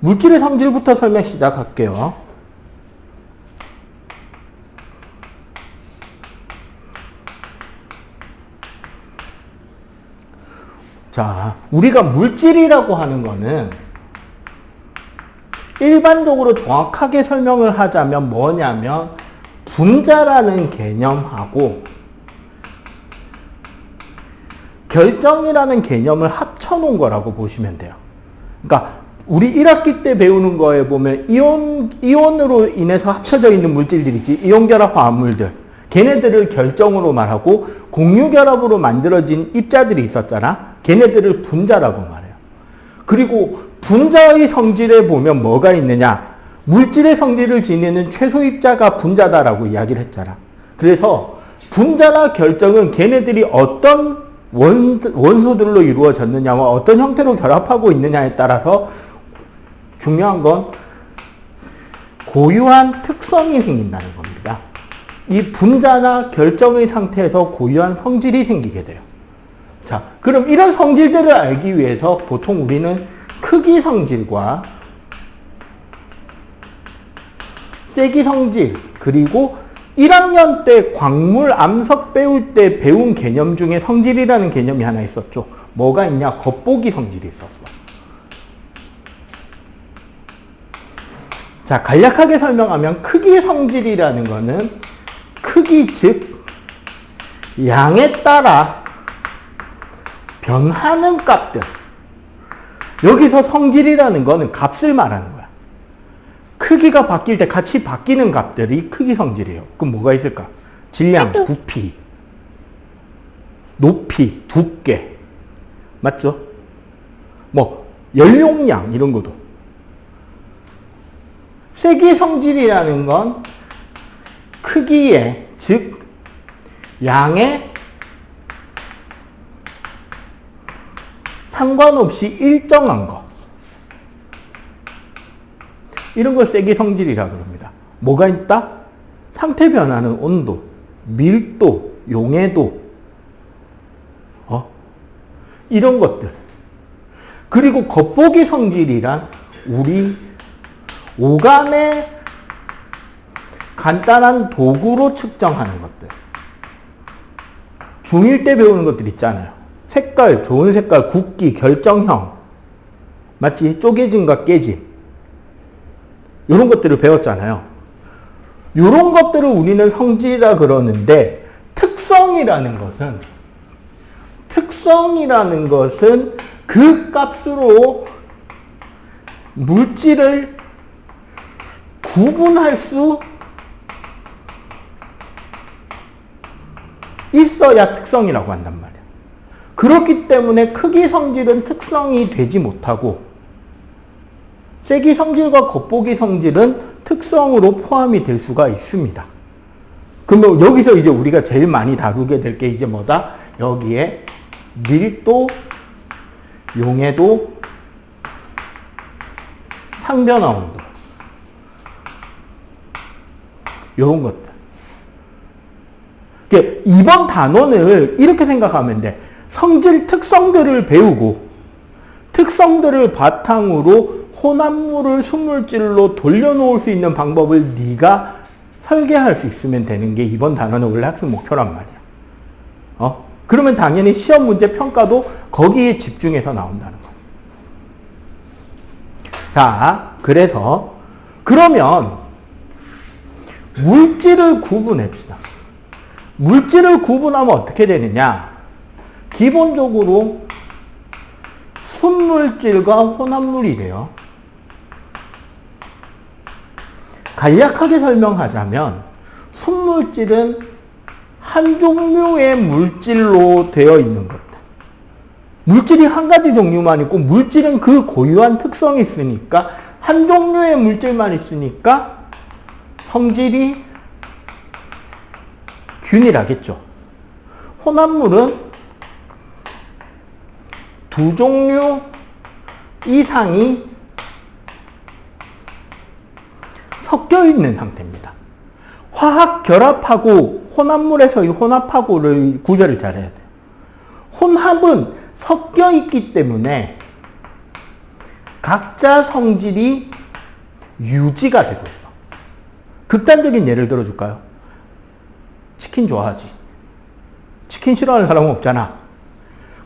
물질의 성질부터 설명 시작할게요. 자, 우리가 물질이라고 하는 거는 일반적으로 정확하게 설명을 하자면 뭐냐면 분자라는 개념하고 결정이라는 개념을 합쳐놓은 거라고 보시면 돼요. 그러니까 우리 1학기 때 배우는 거에 보면 이온으로 인해서 합쳐져 있는 물질들이지, 이온결합 화합물들, 걔네들을 결정으로 말하고 공유결합으로 만들어진 입자들이 있었잖아. 걔네들을 분자라고 말해요. 그리고 분자의 성질에 보면 뭐가 있느냐, 물질의 성질을 지니는 최소 입자가 분자다라고 이야기를 했잖아. 그래서 분자나 결정은 걔네들이 어떤 원소들로 이루어졌느냐와 어떤 형태로 결합하고 있느냐에 따라서 중요한 건 고유한 특성이 생긴다는 겁니다. 이 분자나 결정의 상태에서 고유한 성질이 생기게 돼요. 자, 그럼 이런 성질들을 알기 위해서 보통 우리는 크기 성질과 세기 성질, 그리고 1학년 때 광물 암석 배울 때 배운 개념 중에 성질이라는 개념이 하나 있었죠. 뭐가 있냐? 겉보기 성질이 있었어. 자, 간략하게 설명하면 크기 성질이라는 거는 크기, 즉 양에 따라 변하는 값들. 여기서 성질이라는 거는 값을 말하는 거야. 크기가 바뀔 때 같이 바뀌는 값들이 크기 성질이에요. 그럼 뭐가 있을까? 질량, 부피, 높이, 두께. 맞죠? 뭐 연용량 이런 것도. 세기 성질이라는 건 크기에, 즉 양에 상관없이 일정한 것. 이런 걸 세기 성질이라고 합니다. 뭐가 있다? 상태 변화는 온도, 밀도, 용해도, 이런 것들. 그리고 겉보기 성질이란 우리 오감의 간단한 도구로 측정하는 것들. 중1 때 배우는 것들 있잖아요. 색깔, 좋은 색깔, 굵기, 결정형. 맞지? 쪼개짐과 깨짐. 이런 것들을 배웠잖아요. 이런 것들을 우리는 성질이라 그러는데, 특성이라는 것은 그 값으로 물질을 구분할 수 있어야 특성이라고 한단 말이야. 그렇기 때문에 크기 성질은 특성이 되지 못하고 세기 성질과 겉보기 성질은 특성으로 포함이 될 수가 있습니다. 그러면 여기서 이제 우리가 제일 많이 다루게 될 게 이제 뭐다? 여기에 밀도, 용해도, 상변화 온도. 이런 것들. 이번 단원을 이렇게 생각하면 돼. 성질 특성들을 배우고 특성들을 바탕으로 혼합물을 순물질로 돌려놓을 수 있는 방법을 네가 설계할 수 있으면 되는 게 이번 단원의 원래 학습 목표란 말이야. 그러면 당연히 시험 문제 평가도 거기에 집중해서 나온다는 거지. 자, 그래서 그러면 물질을 구분합시다. 물질을 구분하면 어떻게 되느냐? 기본적으로 순물질과 혼합물이래요. 간략하게 설명하자면 순물질은 한 종류의 물질로 되어 있는 것들. 물질이 한 가지 종류만 있고 물질은 그 고유한 특성이 있으니까 한 종류의 물질만 있으니까 성질이 균일하겠죠. 혼합물은 두 종류 이상이 섞여 있는 상태입니다. 화학 결합하고 혼합물에서의 혼합하고를 구별을 잘해야 돼요. 혼합은 섞여 있기 때문에 각자 성질이 유지가 되고 있어. 극단적인 예를 들어줄까요? 치킨 좋아하지. 치킨 싫어하는 사람은 없잖아.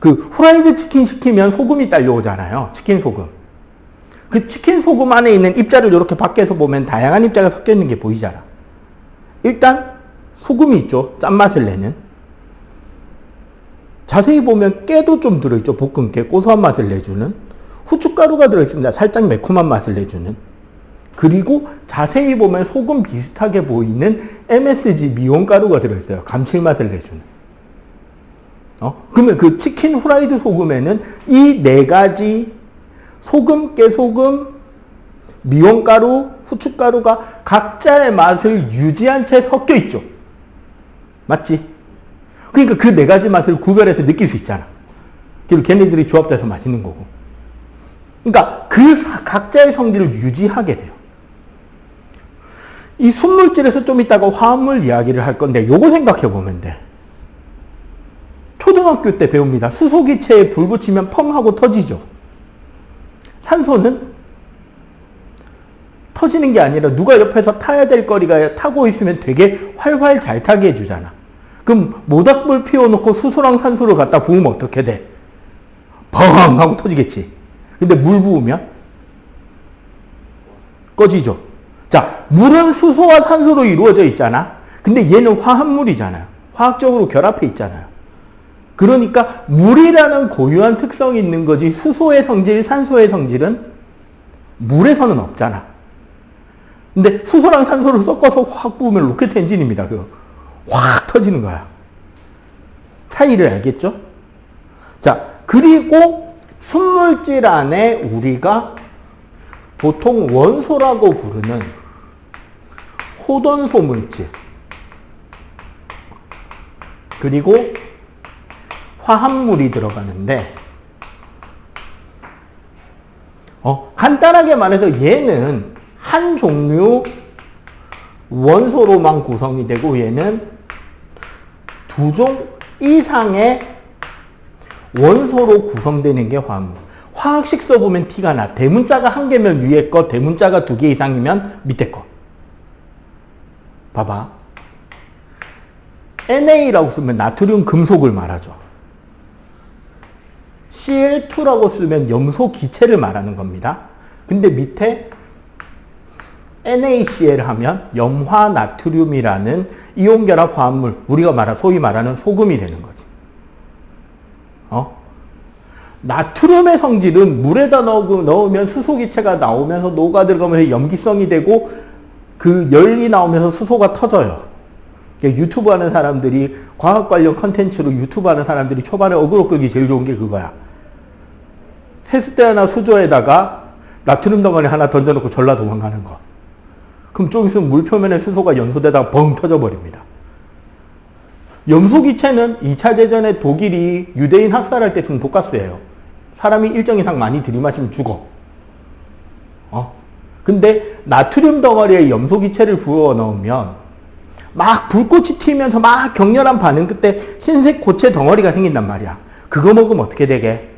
그 후라이드 치킨 시키면 소금이 딸려오잖아요. 치킨 소금. 그 치킨 소금 안에 있는 입자를 이렇게 밖에서 보면 다양한 입자가 섞여 있는 게 보이잖아. 일단 소금이 있죠. 짠맛을 내는. 자세히 보면 깨도 좀 들어있죠. 볶음깨, 고소한 맛을 내주는. 후춧가루가 들어있습니다. 살짝 매콤한 맛을 내주는. 그리고 자세히 보면 소금 비슷하게 보이는 MSG 미온가루가 들어있어요. 감칠맛을 내주는. 그러면 그 치킨 후라이드 소금에는 이 네 가지 소금, 깨소금, 미온가루, 후춧가루가 각자의 맛을 유지한 채 섞여 있죠. 맞지? 그러니까 그 네 가지 맛을 구별해서 느낄 수 있잖아. 그리고 걔네들이 조합돼서 맛있는 거고. 그러니까 그 각자의 성질을 유지하게 돼요. 이 순물질에서 좀 이따가 화합물 이야기를 할 건데 요거 생각해 보면 돼. 초등학교 때 배웁니다. 수소기체에 불 붙이면 펑 하고 터지죠. 산소는 터지는 게 아니라 누가 옆에서 타야 될 거리가 타고 있으면 되게 활활 잘 타게 해주잖아. 그럼 모닥불 피워놓고 수소랑 산소를 갖다 부으면 어떻게 돼? 펑 하고 터지겠지. 근데 물 부으면 꺼지죠. 자, 물은 수소와 산소로 이루어져 있잖아. 근데 얘는 화합물이잖아요. 화학적으로 결합해 있잖아요. 그러니까 물이라는 고유한 특성이 있는 거지 수소의 성질, 산소의 성질은 물에서는 없잖아. 근데 수소랑 산소를 섞어서 확 부으면 로켓 엔진입니다. 확 터지는 거야. 차이를 알겠죠? 자, 그리고 순물질 안에 우리가 보통 원소라고 부르는 호돈소 물질 그리고 화합물이 들어가는데 간단하게 말해서 얘는 한 종류 원소로만 구성이 되고 얘는 두 종 이상의 원소로 구성되는 게 화합물. 화학식 써보면 티가 나. 대문자가 한 개면 위에 거, 대문자가 두 개 이상이면 밑에 거. 봐봐. NA라고 쓰면 나트륨 금속을 말하죠. Cl2라고 쓰면 염소 기체를 말하는 겁니다. 근데 밑에 NaCl 하면 염화 나트륨이라는 이온결합 화합물, 우리가 소위 말하는 소금이 되는 거지. 나트륨의 성질은 물에다 넣으면 수소 기체가 나오면서 녹아 들어가면서 염기성이 되고 그 열이 나오면서 수소가 터져요. 유튜브 하는 사람들이 과학 관련 컨텐츠로 유튜브 하는 사람들이 초반에 어그로 끌기 제일 좋은 게 그거야. 세숫대 하나 수조에다가 나트륨 덩어리 하나 던져놓고 졸라 도망가는 거. 그럼 좀 있으면 물 표면에 수소가 연소되다가 벙 터져버립니다. 염소기체는 2차 대전에 독일이 유대인 학살할 때 쓴 독가스예요. 사람이 일정 이상 많이 들이마시면 죽어. 근데 나트륨 덩어리에 염소기체를 부어 넣으면 막 불꽃이 튀면서 막 격렬한 반응 끝에 흰색 고체 덩어리가 생긴단 말이야. 그거 먹으면 어떻게 되게?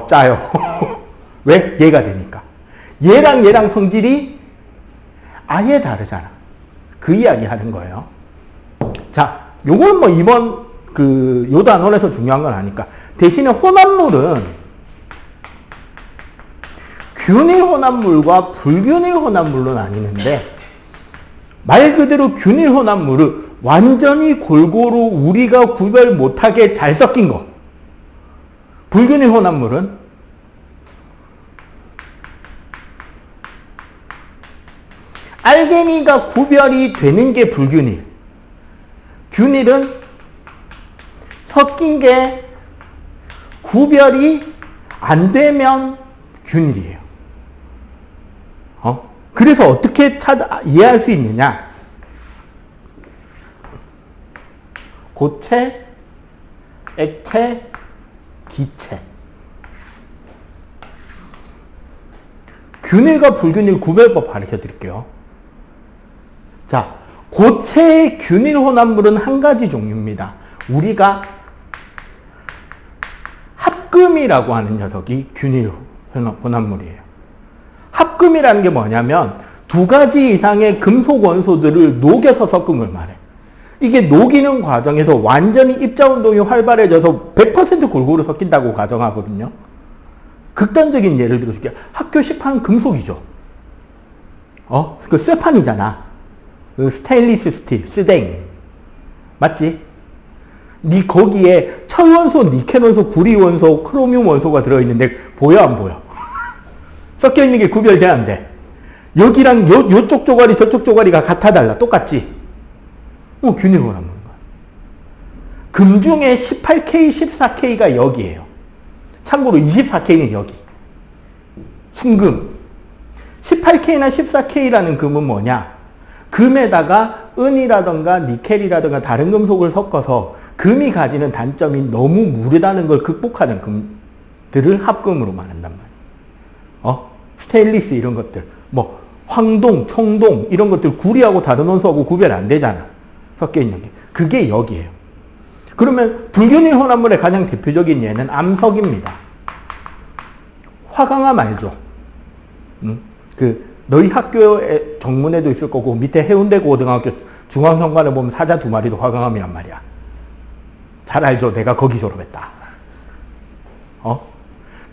짜요. 왜? 얘가 되니까. 얘랑 성질이 아예 다르잖아. 그 이야기 하는 거예요. 자, 요거는 이번 요 단원에서 중요한 건 아니까. 대신에 혼합물은 균일 혼합물과 불균일 혼합물로 나뉘는데 말 그대로 균일 혼합물은 완전히 골고루 우리가 구별 못하게 잘 섞인 거. 불균일 혼합물은 알게니가 구별이 되는 게 불균일. 균일은 섞인 게 구별이 안 되면 균일이에요. 그래서 어떻게 이해할 수 있느냐? 고체, 액체, 기체. 균일과 불균일 구별법 가르쳐 드릴게요. 자, 고체의 균일 혼합물은 한 가지 종류입니다. 우리가 합금이라고 하는 녀석이 균일 혼합물이에요. 합금이라는 게 뭐냐면 두 가지 이상의 금속 원소들을 녹여서 섞은 걸 말해. 이게 녹이는 과정에서 완전히 입자운동이 활발해져서 100% 골고루 섞인다고 가정하거든요. 극단적인 예를 들어줄게요. 학교 식판 금속이죠. 그 쇠판이잖아. 그 스테인리스 스틸, 스댕. 맞지? 거기에 철원소, 니켈 원소, 구리 원소, 크로뮴 원소가 들어있는데 보여 안 보여? 섞여 있는 게 구별돼 안 돼? 여기랑 요쪽 조각이 저쪽 조각이가 같아 달라. 똑같지? 균일 혼합물인 거야. 금 중에 18K, 14K가 여기에요. 참고로 24K는 여기. 순금. 18K나 14K라는 금은 뭐냐? 금에다가 은이라던가 니켈이라던가 다른 금속을 섞어서 금이 가지는 단점이 너무 무르다는 걸 극복하는 금들을 합금으로 말한단 말이에요. 스테인리스 이런 것들. 황동, 청동 이런 것들 구리하고 다른 원소하고 구별 안 되잖아. 섞여 있는 게. 그게 여기에요. 그러면 불균일 혼합물의 가장 대표적인 예는 암석입니다. 화강암 알죠? 너희 학교에 정문에도 있을 거고 밑에 해운대 고등학교 중앙현관에 보면 사자 2마리도 화강암이란 말이야. 잘 알죠? 내가 거기 졸업했다.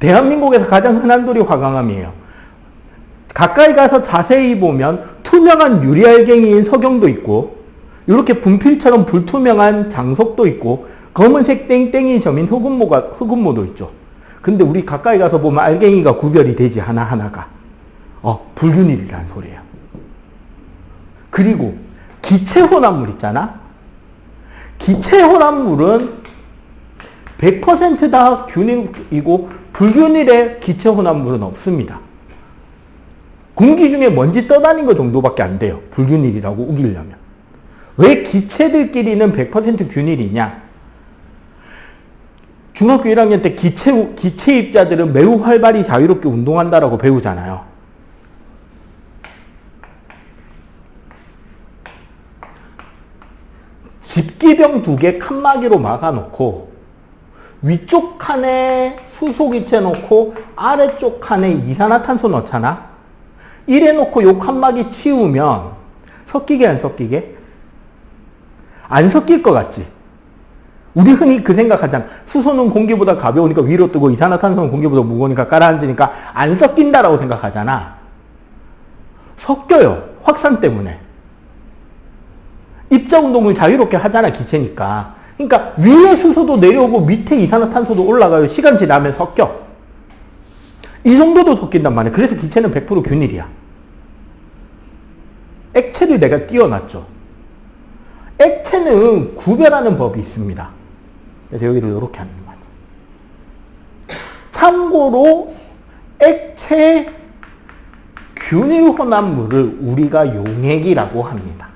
대한민국에서 가장 흔한 돌이 화강암이에요. 가까이 가서 자세히 보면 투명한 유리알갱이인 석영도 있고 이렇게 분필처럼 불투명한 장석도 있고 검은색 땡땡이 점인 흑음모도 있죠. 근데 우리 가까이 가서 보면 알갱이가 구별이 되지 하나하나가. 불균일이라는 소리예요. 그리고 기체혼합물 있잖아. 기체혼합물은 100% 다 균일이고 불균일의 기체혼합물은 없습니다. 공기 중에 먼지 떠다닌 거 정도밖에 안 돼요. 불균일이라고 우기려면. 왜 기체들끼리는 100% 균일이냐? 중학교 1학년 때 기체 입자들은 매우 활발히 자유롭게 운동한다라고 배우잖아요. 집기병 2개 칸막이로 막아놓고 위쪽 칸에 수소기체 넣고 아래쪽 칸에 이산화탄소 넣잖아. 이래 놓고 요 칸막이 치우면 섞이게 안 섞이게? 안 섞일 것 같지? 우리 흔히 그 생각하잖아. 수소는 공기보다 가벼우니까 위로 뜨고 이산화탄소는 공기보다 무거우니까 깔아앉으니까 안 섞인다라고 생각하잖아. 섞여요. 확산 때문에. 입자운동을 자유롭게 하잖아, 기체니까. 그러니까 위에 수소도 내려오고 밑에 이산화탄소도 올라가요. 시간 지나면 섞여. 이 정도도 섞인단 말이야. 그래서 기체는 100% 균일이야. 액체를 내가 띄워놨죠. 액체는 구별하는 법이 있습니다. 그래서 여기를 이렇게 하는 거죠. 참고로 액체 균일 혼합물을 우리가 용액이라고 합니다.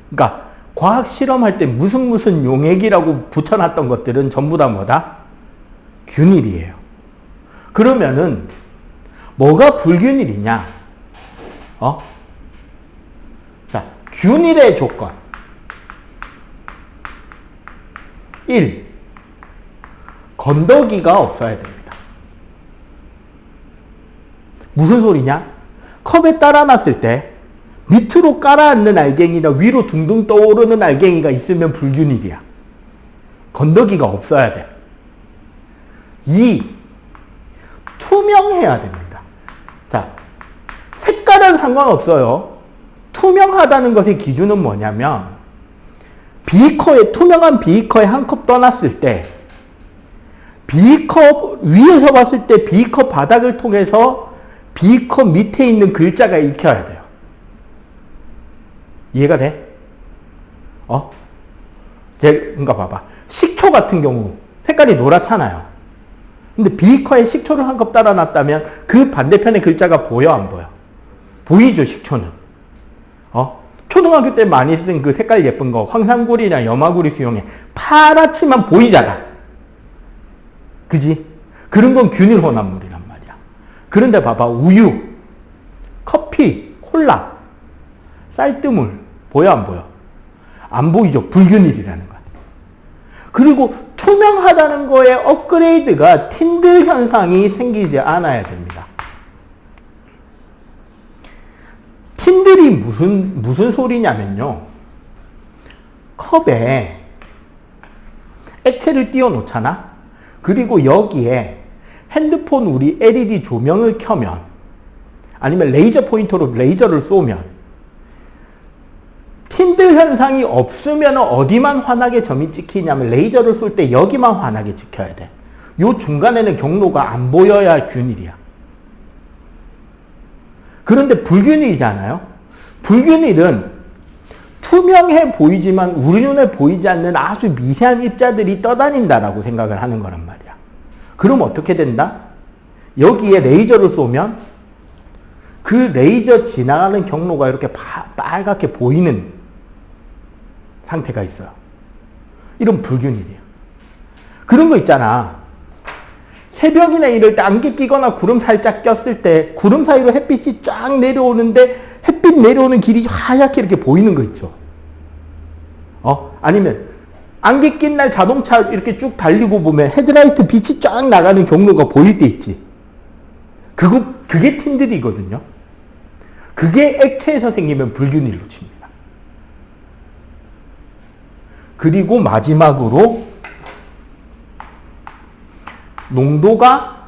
그러니까 과학 실험할 때 무슨 용액이라고 붙여놨던 것들은 전부 다 뭐다? 균일이에요. 그러면은 뭐가 불균일이냐? 자, 균일의 조건. 1. 건더기가 없어야 됩니다. 무슨 소리냐? 컵에 따라놨을 때 밑으로 깔아앉는 알갱이나 위로 둥둥 떠오르는 알갱이가 있으면 불균일이야. 건더기가 없어야 돼. 2. 투명해야 됩니다. 자, 색깔은 상관없어요. 투명하다는 것의 기준은 뭐냐면 투명한 비커에 한 컵 떠났을 때 비컵 위에서 봤을 때 비컵 바닥을 통해서 비컵 밑에 있는 글자가 읽혀야 돼요. 이해가 돼? 그러니까 봐봐. 식초 같은 경우 색깔이 노랗잖아요. 근데 비커에 식초를 한 컵 따라 놨다면 그 반대편의 글자가 보여 안 보여? 보이죠, 식초는. 초등학교 때 많이 쓴 그 색깔 예쁜 거 황산구리나 염화구리 수용해. 파랗지만 보이잖아. 그지? 그런 건 균일 혼합물이란 말이야. 그런데 봐봐. 우유, 커피, 콜라, 쌀뜨물 보여 안 보여? 안 보이죠. 불균일이라는 거야. 그리고 투명하다는 거에 업그레이드가 틴들 현상이 생기지 않아야 됩니다. 틴들이 무슨 소리냐면요. 컵에 액체를 띄워 놓잖아. 그리고 여기에 핸드폰 우리 LED 조명을 켜면, 아니면 레이저 포인터로 레이저를 쏘면, 틴들 현상이 없으면 어디만 환하게 점이 찍히냐면 레이저를 쏠 때 여기만 환하게 찍혀야 돼. 요 중간에는 경로가 안 보여야 균일이야. 그런데 불균일이잖아요. 불균일은 투명해 보이지만 우리 눈에 보이지 않는 아주 미세한 입자들이 떠다닌다라고 생각을 하는 거란 말이야. 그럼 어떻게 된다? 여기에 레이저를 쏘면 그 레이저 지나가는 경로가 이렇게 빨갛게 보이는 상태가 있어요. 이런 불균일이에요. 그런 거 있잖아. 새벽이나 이럴 때 안개 끼거나 구름 살짝 꼈을 때 구름 사이로 햇빛이 쫙 내려오는데 햇빛 내려오는 길이 하얗게 이렇게 보이는 거 있죠. 아니면 안개 낀 날 자동차 이렇게 쭉 달리고 보면 헤드라이트 빛이 쫙 나가는 경로가 보일 때 있지. 그게 틴들이거든요. 그게 액체에서 생기면 불균일로 칩니다. 그리고 마지막으로 농도가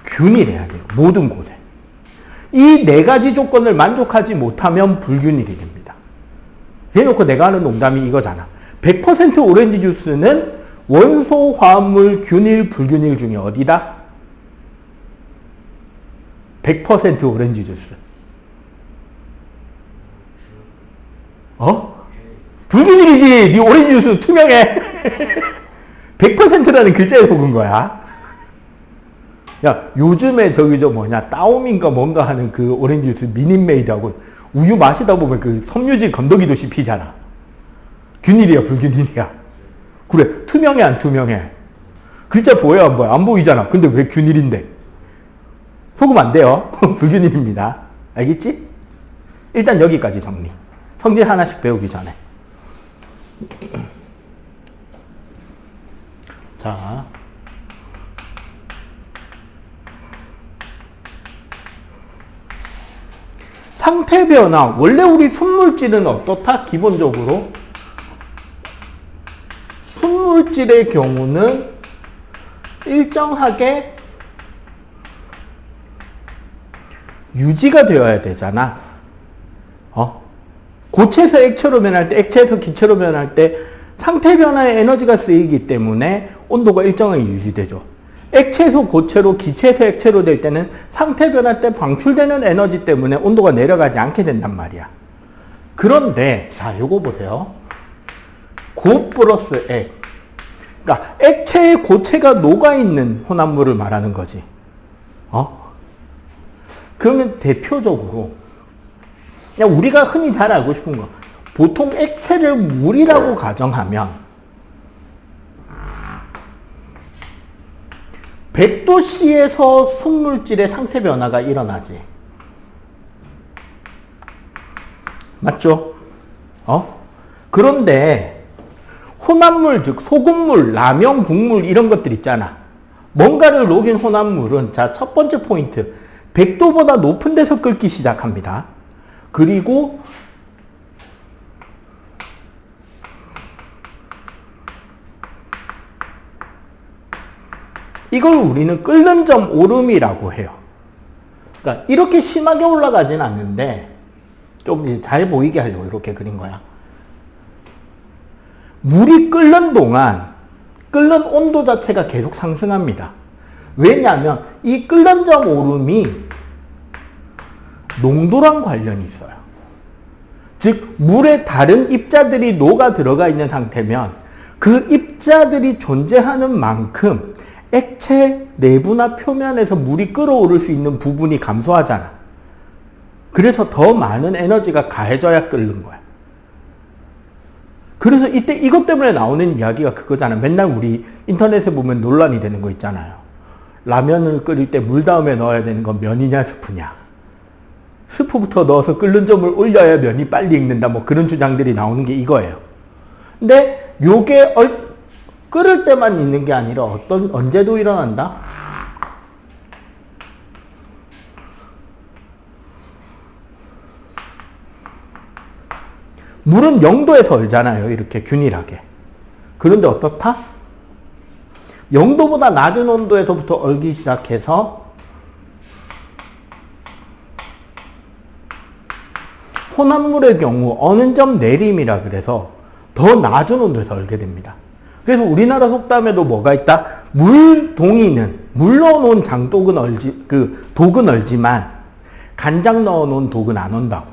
균일해야 돼요. 모든 곳에. 이 네 가지 조건을 만족하지 못하면 불균일이 됩니다. 해놓고 내가 하는 농담이 이거잖아. 100% 오렌지 주스는 원소, 화합물, 균일, 불균일 중에 어디다? 100% 오렌지 주스. 불균일이지. 네 오렌지 주스 투명해. 100%라는 글자에 속은 거야. 야, 요즘에 따오민가 뭔가 하는 그 오렌지 주스 미니메이드하고 우유 마시다 보면 그 섬유질 건더기도 씹히잖아. 균일이야, 불균일이야? 그래, 투명해, 안 투명해? 글자 보여, 안 보여? 안 보이잖아. 근데 왜 균일인데? 속으면 안 돼요. 불균일입니다. 알겠지? 일단 여기까지 정리. 성질 하나씩 배우기 전에. 자. 상태 변화. 원래 우리 순물질은 어떻다? 기본적으로. 순물질의 경우는 일정하게 유지가 되어야 되잖아. 고체에서 액체로 변할 때, 액체에서 기체로 변할 때 상태 변화에 에너지가 쓰이기 때문에 온도가 일정하게 유지되죠. 액체에서 고체로, 기체에서 액체로 될 때는 상태 변화 때 방출되는 에너지 때문에 온도가 내려가지 않게 된단 말이야. 그런데 자, 요거 보세요. 고 플러스 액. 그러니까 액체에 고체가 녹아있는 혼합물을 말하는 거지. 그러면 대표적으로 그냥 우리가 흔히 잘 알고 싶은 거, 보통 액체를 물이라고 가정하면 100도씨에서 순물질의 상태 변화가 일어나지. 맞죠? 그런데 혼합물, 즉 소금물, 라면, 국물 이런 것들 있잖아. 뭔가를 녹인 혼합물은, 자, 첫 번째 포인트, 100도보다 높은 데서 끓기 시작합니다. 그리고 이걸 우리는 끓는 점 오름이라고 해요. 그러니까 이렇게 심하게 올라가진 않는데 좀 잘 보이게 하려고 이렇게 그린 거야. 물이 끓는 동안 끓는 온도 자체가 계속 상승합니다. 왜냐하면 이 끓는 점 오름이 농도랑 관련이 있어요. 즉 물에 다른 입자들이 녹아 들어가 있는 상태면 그 입자들이 존재하는 만큼 액체 내부나 표면에서 물이 끓어오를 수 있는 부분이 감소하잖아. 그래서 더 많은 에너지가 가해져야 끓는 거야. 그래서 이때 이것 때문에 나오는 이야기가 그거잖아. 맨날 우리 인터넷에 보면 논란이 되는 거 있잖아요. 라면을 끓일 때 물 다음에 넣어야 되는 건 면이냐 스프냐. 스프부터 넣어서 끓는 점을 올려야 면이 빨리 익는다. 뭐 그런 주장들이 나오는 게 이거예요. 근데 요게 끓을 때만 있는 게 아니라 언제도 일어난다? 물은 0도에서 얼잖아요. 이렇게 균일하게. 그런데 어떻다? 0도보다 낮은 온도에서부터 얼기 시작해서 혼합물의 경우 어느 점 내림이라 그래서 더 낮은 온도에서 얼게 됩니다. 그래서 우리나라 속담에도 뭐가 있다? 물 넣어놓은 장독은 독은 얼지만 간장 넣어놓은 독은 안 온다고.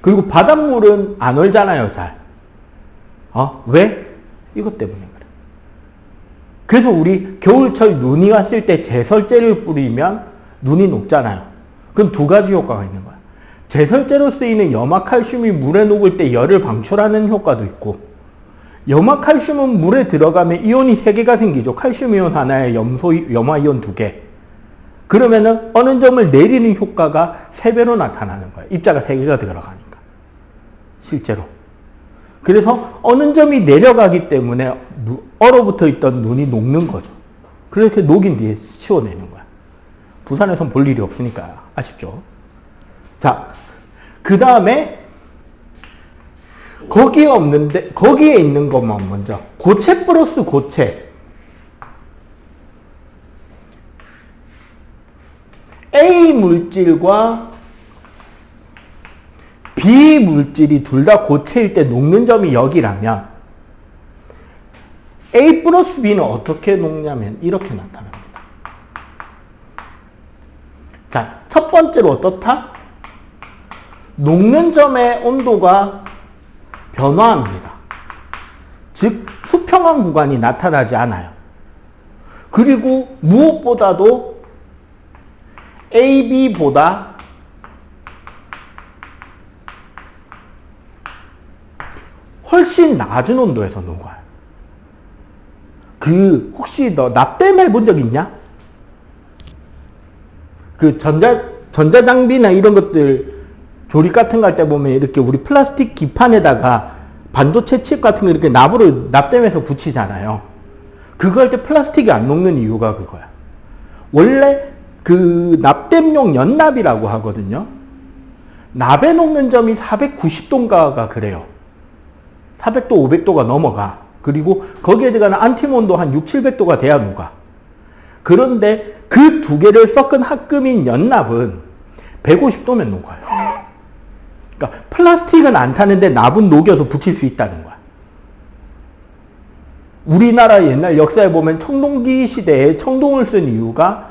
그리고 바닷물은 안 얼잖아요, 잘. 왜? 이것 때문에 그래. 그래서 우리 겨울철 눈이 왔을 때 제설제를 뿌리면 눈이 녹잖아요. 그럼 두 가지 효과가 있는 거야. 제설제로 쓰이는 염화칼슘이 물에 녹을 때 열을 방출하는 효과도 있고, 염화칼슘은 물에 들어가면 이온이 3개가 생기죠. 칼슘이온 하나에 염화이온 2개. 그러면은 어느 점을 내리는 효과가 3배로 나타나는 거예요. 입자가 3개가 들어가니까. 실제로. 그래서 어느 점이 내려가기 때문에 얼어붙어 있던 눈이 녹는 거죠. 그렇게 녹인 뒤에 치워내는 거야. 부산에선 볼 일이 없으니까 아쉽죠. 자, 그 다음에 거기에 있는 것만 먼저. 고체 플러스 고체. A 물질과 B 물질이 둘 다 고체일 때 녹는 점이 여기라면 A 플러스 B는 어떻게 녹냐면 이렇게 나타납니다. 자, 첫 번째로 어떻다? 녹는 점의 온도가 변화합니다. 즉 수평한 구간이 나타나지 않아요. 그리고 무엇보다도 AB보다 훨씬 낮은 온도에서 녹아요. 혹시 너 납땜 해본 적 있냐? 전자장비나 이런 것들 조립 같은 거 할 때 보면 이렇게 우리 플라스틱 기판에다가 반도체 칩 같은 거 이렇게 납으로 납땜해서 붙이잖아요. 그거 할 때 플라스틱이 안 녹는 이유가 그거야. 원래 납땜용 연납이라고 하거든요. 납에 녹는 점이 490도인가가 그래요. 400도, 500도가 넘어가. 그리고 거기에 들어가는 안티몬도 한 600, 700도가 돼야 녹아. 그런데 그 두 개를 섞은 합금인 연납은 150도면 녹아요. 그러니까 플라스틱은 안 타는데 납은 녹여서 붙일 수 있다는 거야. 우리나라 옛날 역사에 보면 청동기 시대에 청동을 쓴 이유가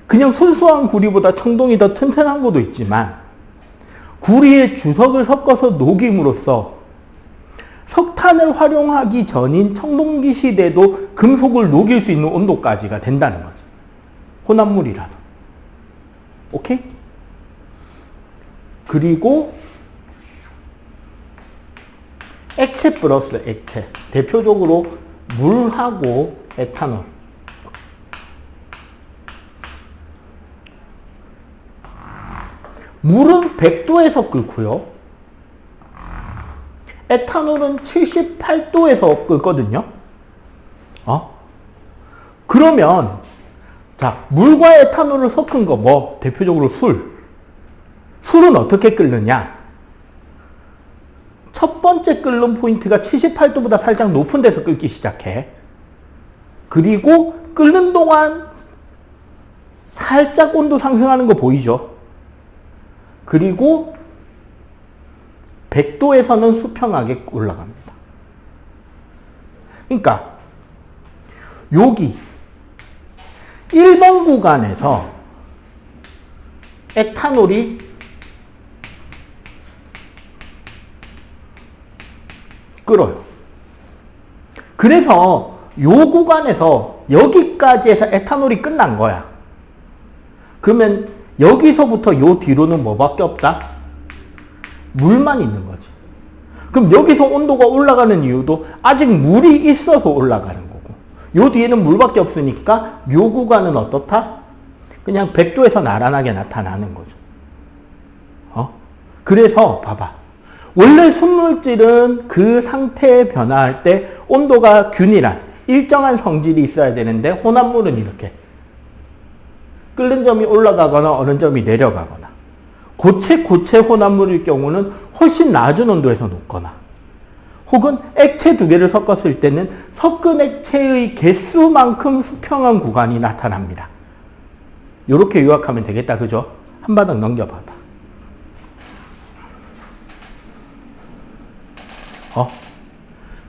그냥 순수한 구리보다 청동이 더 튼튼한 것도 있지만 구리에 주석을 섞어서 녹임으로써 석탄을 활용하기 전인 청동기 시대도 금속을 녹일 수 있는 온도까지가 된다는 거지. 혼합물이라서. 오케이? 그리고 액체 플러스 액체. 대표적으로 물하고 에탄올. 물은 100도에서 끓고요. 에탄올은 78도에서 끓거든요. 그러면 자, 물과 에탄올을 섞은 거 대표적으로 술. 술은 어떻게 끓느냐? 첫 번째 끓는 포인트가 78도보다 살짝 높은 데서 끓기 시작해. 그리고 끓는 동안 살짝 온도 상승하는 거 보이죠? 그리고 100도에서는 수평하게 올라갑니다. 그러니까 여기 1번 구간에서 에탄올이 끓어요. 그래서 요 구간에서 여기까지 해서 에탄올이 끝난 거야. 그러면 여기서부터 요 뒤로는 뭐밖에 없다? 물만 있는 거지. 그럼 여기서 온도가 올라가는 이유도 아직 물이 있어서 올라가는 거고, 요 뒤에는 물밖에 없으니까 요 구간은 어떻다? 그냥 100도에서 나란하게 나타나는 거죠. 그래서 봐봐. 원래 순물질은 그 상태에 변화할 때 온도가 균일한 일정한 성질이 있어야 되는데 혼합물은 이렇게 끓는 점이 올라가거나 얼은 점이 내려가거나 고체 혼합물일 경우는 훨씬 낮은 온도에서 녹거나 혹은 액체 두 개를 섞었을 때는 섞은 액체의 개수만큼 수평한 구간이 나타납니다. 이렇게 요약하면 되겠다. 그죠? 한 바닥 넘겨봐봐.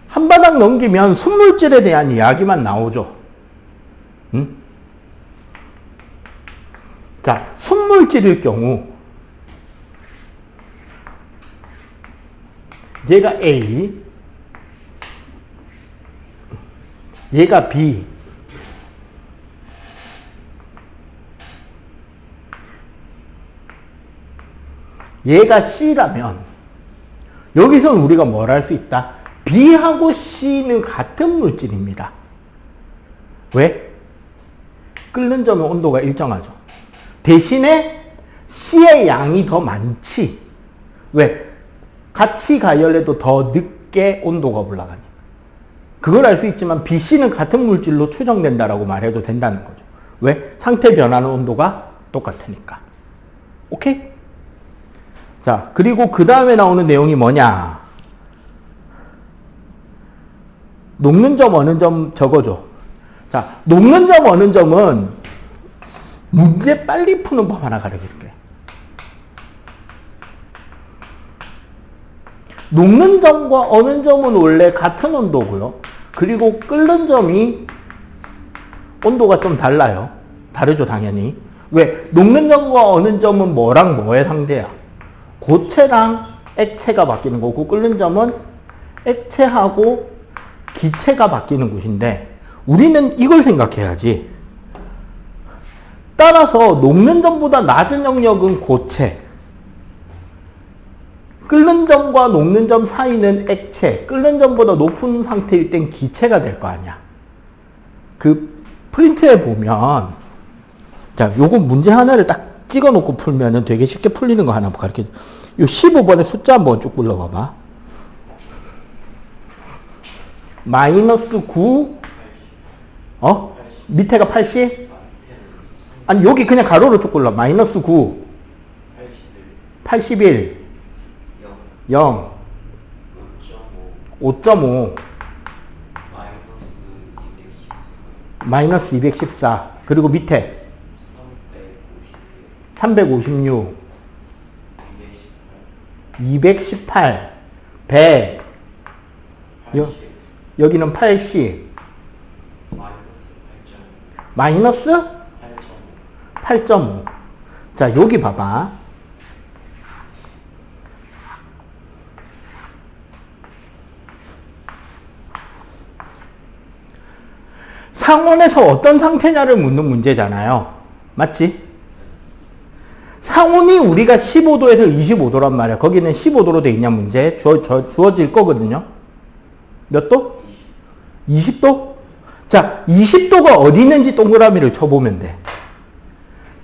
한 바닥 넘기면 순물질에 대한 이야기만 나오죠. 응? 자, 순물질일 경우 얘가 A, 얘가 B, 얘가 C라면 여기서는 우리가 뭘 할 수 있다? B하고 C는 같은 물질입니다. 왜? 끓는 점의 온도가 일정하죠. 대신에 C의 양이 더 많지. 왜? 같이 가열해도 더 늦게 온도가 올라가니까. 그걸 알 수 있지만 B, C는 같은 물질로 추정된다라고 말해도 된다는 거죠. 왜? 상태 변하는 온도가 똑같으니까. 오케이? 자, 그리고 그 다음에 나오는 내용이 뭐냐? 녹는 점, 어는 점 적어줘. 자, 녹는 점, 어는 점은 문제 빨리 푸는 법 하나 가르쳐줄게. 녹는 점과 어는 점은 원래 같은 온도고요. 그리고 끓는 점이 온도가 좀 달라요. 다르죠, 당연히. 왜? 녹는 점과 어는 점은 뭐랑 뭐의 상대야? 고체랑 액체가 바뀌는 거고, 끓는 점은 액체하고 기체가 바뀌는 곳인데, 우리는 이걸 생각해야지. 따라서 녹는 점보다 낮은 영역은 고체, 끓는 점과 녹는 점 사이는 액체, 끓는 점보다 높은 상태일 땐 기체가 될 거 아니야. 그 프린트에 보면, 자, 요거 문제 하나를 딱 찍어 놓고 풀면은 되게 쉽게 풀리는 거 하나 가르쳐. 요 15번의 숫자 한번 쭉 불러봐봐. 마이너스 9, 밑에가 80? 아니, 여기 그냥 가로로 쭉 불러. 마이너스 9, 81, 0, 5.5, 마이너스 214, 그리고 밑에 356, 218, 100, 여기는 80, 마이너스 8.5. 자, 여기 봐봐. 상온에서 어떤 상태냐를 묻는 문제잖아요. 맞지? 상온이 우리가 15도에서 25도란 말이야. 거기는 15도로 돼 있냐 문제 주어질 거거든요. 몇 도? 20도? 자, 20도가 어디 있는지 동그라미를 쳐보면 돼.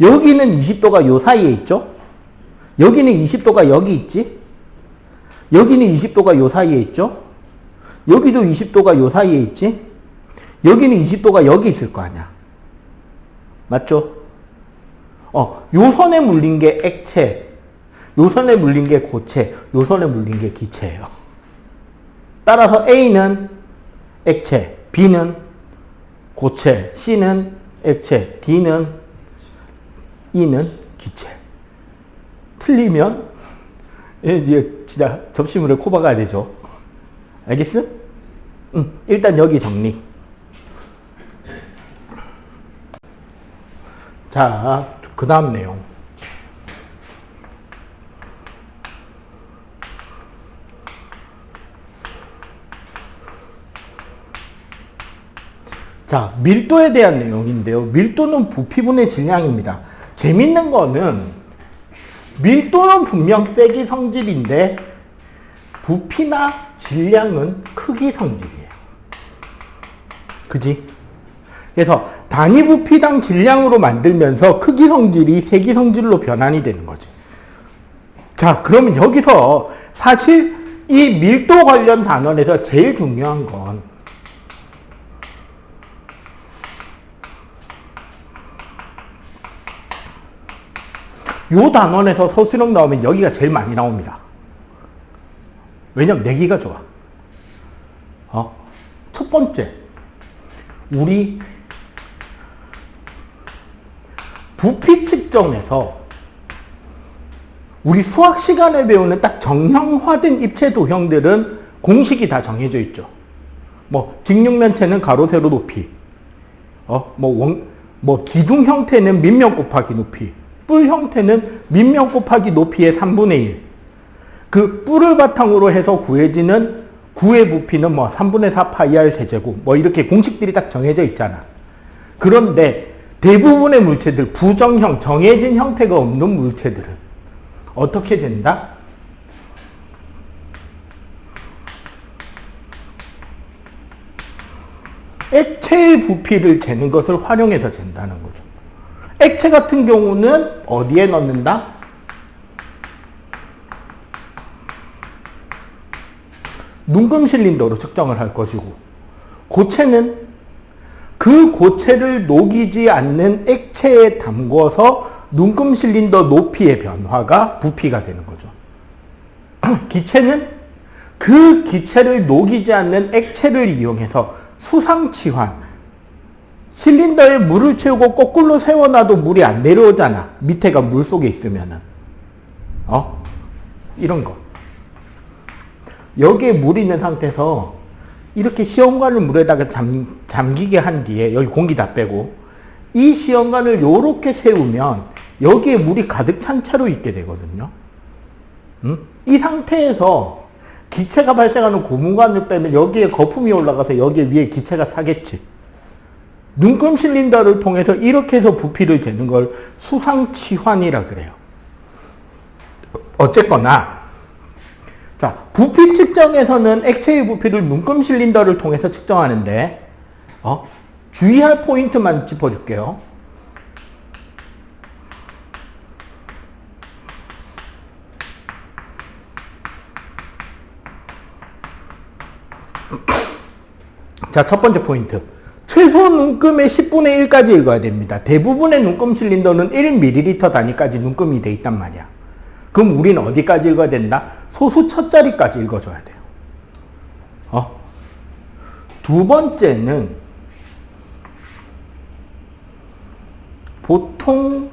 여기는 20도가 요 사이에 있죠? 여기는 20도가 여기 있지? 여기는 20도가 요 사이에 있죠? 여기도 20도가 요 사이에 있지? 여기는 20도가 여기 있을 거 아니야. 맞죠? 요 선에 물린 게 액체, 요 선에 물린 게 고체, 요 선에 물린 게 기체예요. 따라서 A는 액체, B는 고체, C는 액체, D는 E는 기체. 틀리면 이제 진짜 접시물에 코 박아야 되죠. 알겠어? 일단 여기 정리. 자, 그 다음 내용. 자, 밀도에 대한 내용인데요. 밀도는 부피분의 질량입니다. 재밌는 거는 밀도는 분명 세기 성질인데 부피나 질량은 크기 성질이에요. 그지? 그래서 단위 부피당 질량으로 만들면서 크기 성질이 세기 성질로 변환이 되는 거지. 자, 그러면 여기서 사실 이 밀도 관련 단원에서 제일 중요한 건 요 단원에서 서술형 나오면 여기가 제일 많이 나옵니다. 왜냐면 내기가 좋아. 첫 번째, 우리 부피 측정에서 우리 수학 시간에 배우는 딱 정형화된 입체 도형들은 공식이 다 정해져 있죠. 뭐 직육면체는 가로 세로 높이, 기둥 형태는 밑면 곱하기 높이, 뿔 형태는 밑면 곱하기 높이의 3분의 1. 그 뿔을 바탕으로 해서 구해지는 구의 부피는 3분의 4 파이 r 세제곱, 이렇게 공식들이 딱 정해져 있잖아. 그런데 대부분의 물체들, 부정형, 정해진 형태가 없는 물체들은 어떻게 된다? 액체의 부피를 재는 것을 활용해서 잰다는 거죠. 액체 같은 경우는 어디에 넣는다? 눈금 실린더로 측정을 할 것이고, 고체는 그 고체를 녹이지 않는 액체에 담궈서 눈금 실린더 높이의 변화가 부피가 되는 거죠. 기체는 그 기체를 녹이지 않는 액체를 이용해서 수상치환, 실린더에 물을 채우고 거꾸로 세워놔도 물이 안 내려오잖아. 밑에가 물 속에 있으면은. 이런 거. 여기에 물이 있는 상태에서 이렇게 시험관을 물에다가 잠기게 한 뒤에, 여기 공기 다 빼고, 이 시험관을 요렇게 세우면 여기에 물이 가득 찬 채로 있게 되거든요. 이 상태에서 기체가 발생하는 고무관을 빼면 여기에 거품이 올라가서 여기에 위에 기체가 차겠지. 눈금 실린더를 통해서 이렇게 해서 부피를 재는 걸 수상치환이라 그래요. 어쨌거나, 자, 부피 측정에서는 액체의 부피를 눈금 실린더를 통해서 측정하는데, 주의할 포인트만 짚어줄게요. 자, 첫 번째 포인트. 최소 눈금의 10분의 1까지 읽어야 됩니다. 대부분의 눈금 실린더는 1ml 단위까지 눈금이 돼 있단 말이야. 그럼 우리는 어디까지 읽어야 된다? 소수 첫 자리까지 읽어줘야 돼요. 두 번째는 보통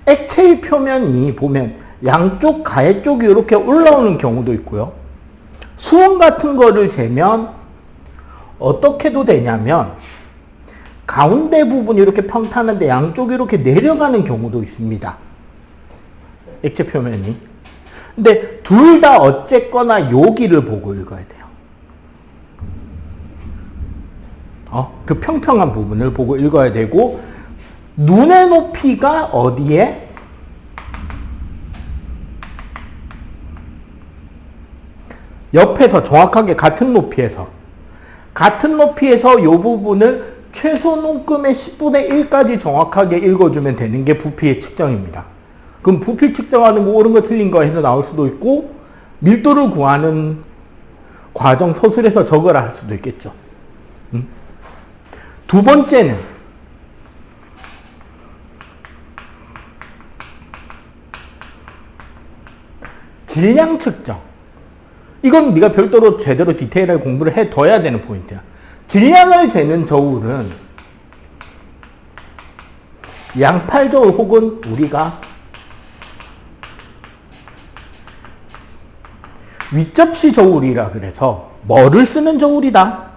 액체의 표면이 보면 양쪽 가해 쪽이 이렇게 올라오는 경우도 있고요. 수온 같은 거를 재면 어떻게 해도 되냐면 가운데 부분이 이렇게 평탄한데 양쪽이 이렇게 내려가는 경우도 있습니다. 액체 표면이. 근데 둘 다 어쨌거나 여기를 보고 읽어야 돼요. 그 평평한 부분을 보고 읽어야 되고, 눈의 높이가 어디에? 옆에서 정확하게 같은 높이에서 이 부분을 최소 눈금의 10분의 1까지 정확하게 읽어주면 되는 게 부피의 측정입니다. 그럼 부피 측정하는 거 옳은 거 틀린 거 해서 나올 수도 있고, 밀도를 구하는 과정 서술에서 적으라 할 수도 있겠죠. 두 번째는 질량 측정. 이건 네가 별도로 제대로 디테일하게 공부를 해둬야 되는 포인트야. 질량을 재는 저울은 양팔 저울 혹은 우리가 윗접시 저울이라 그래서 뭐를 쓰는 저울이다?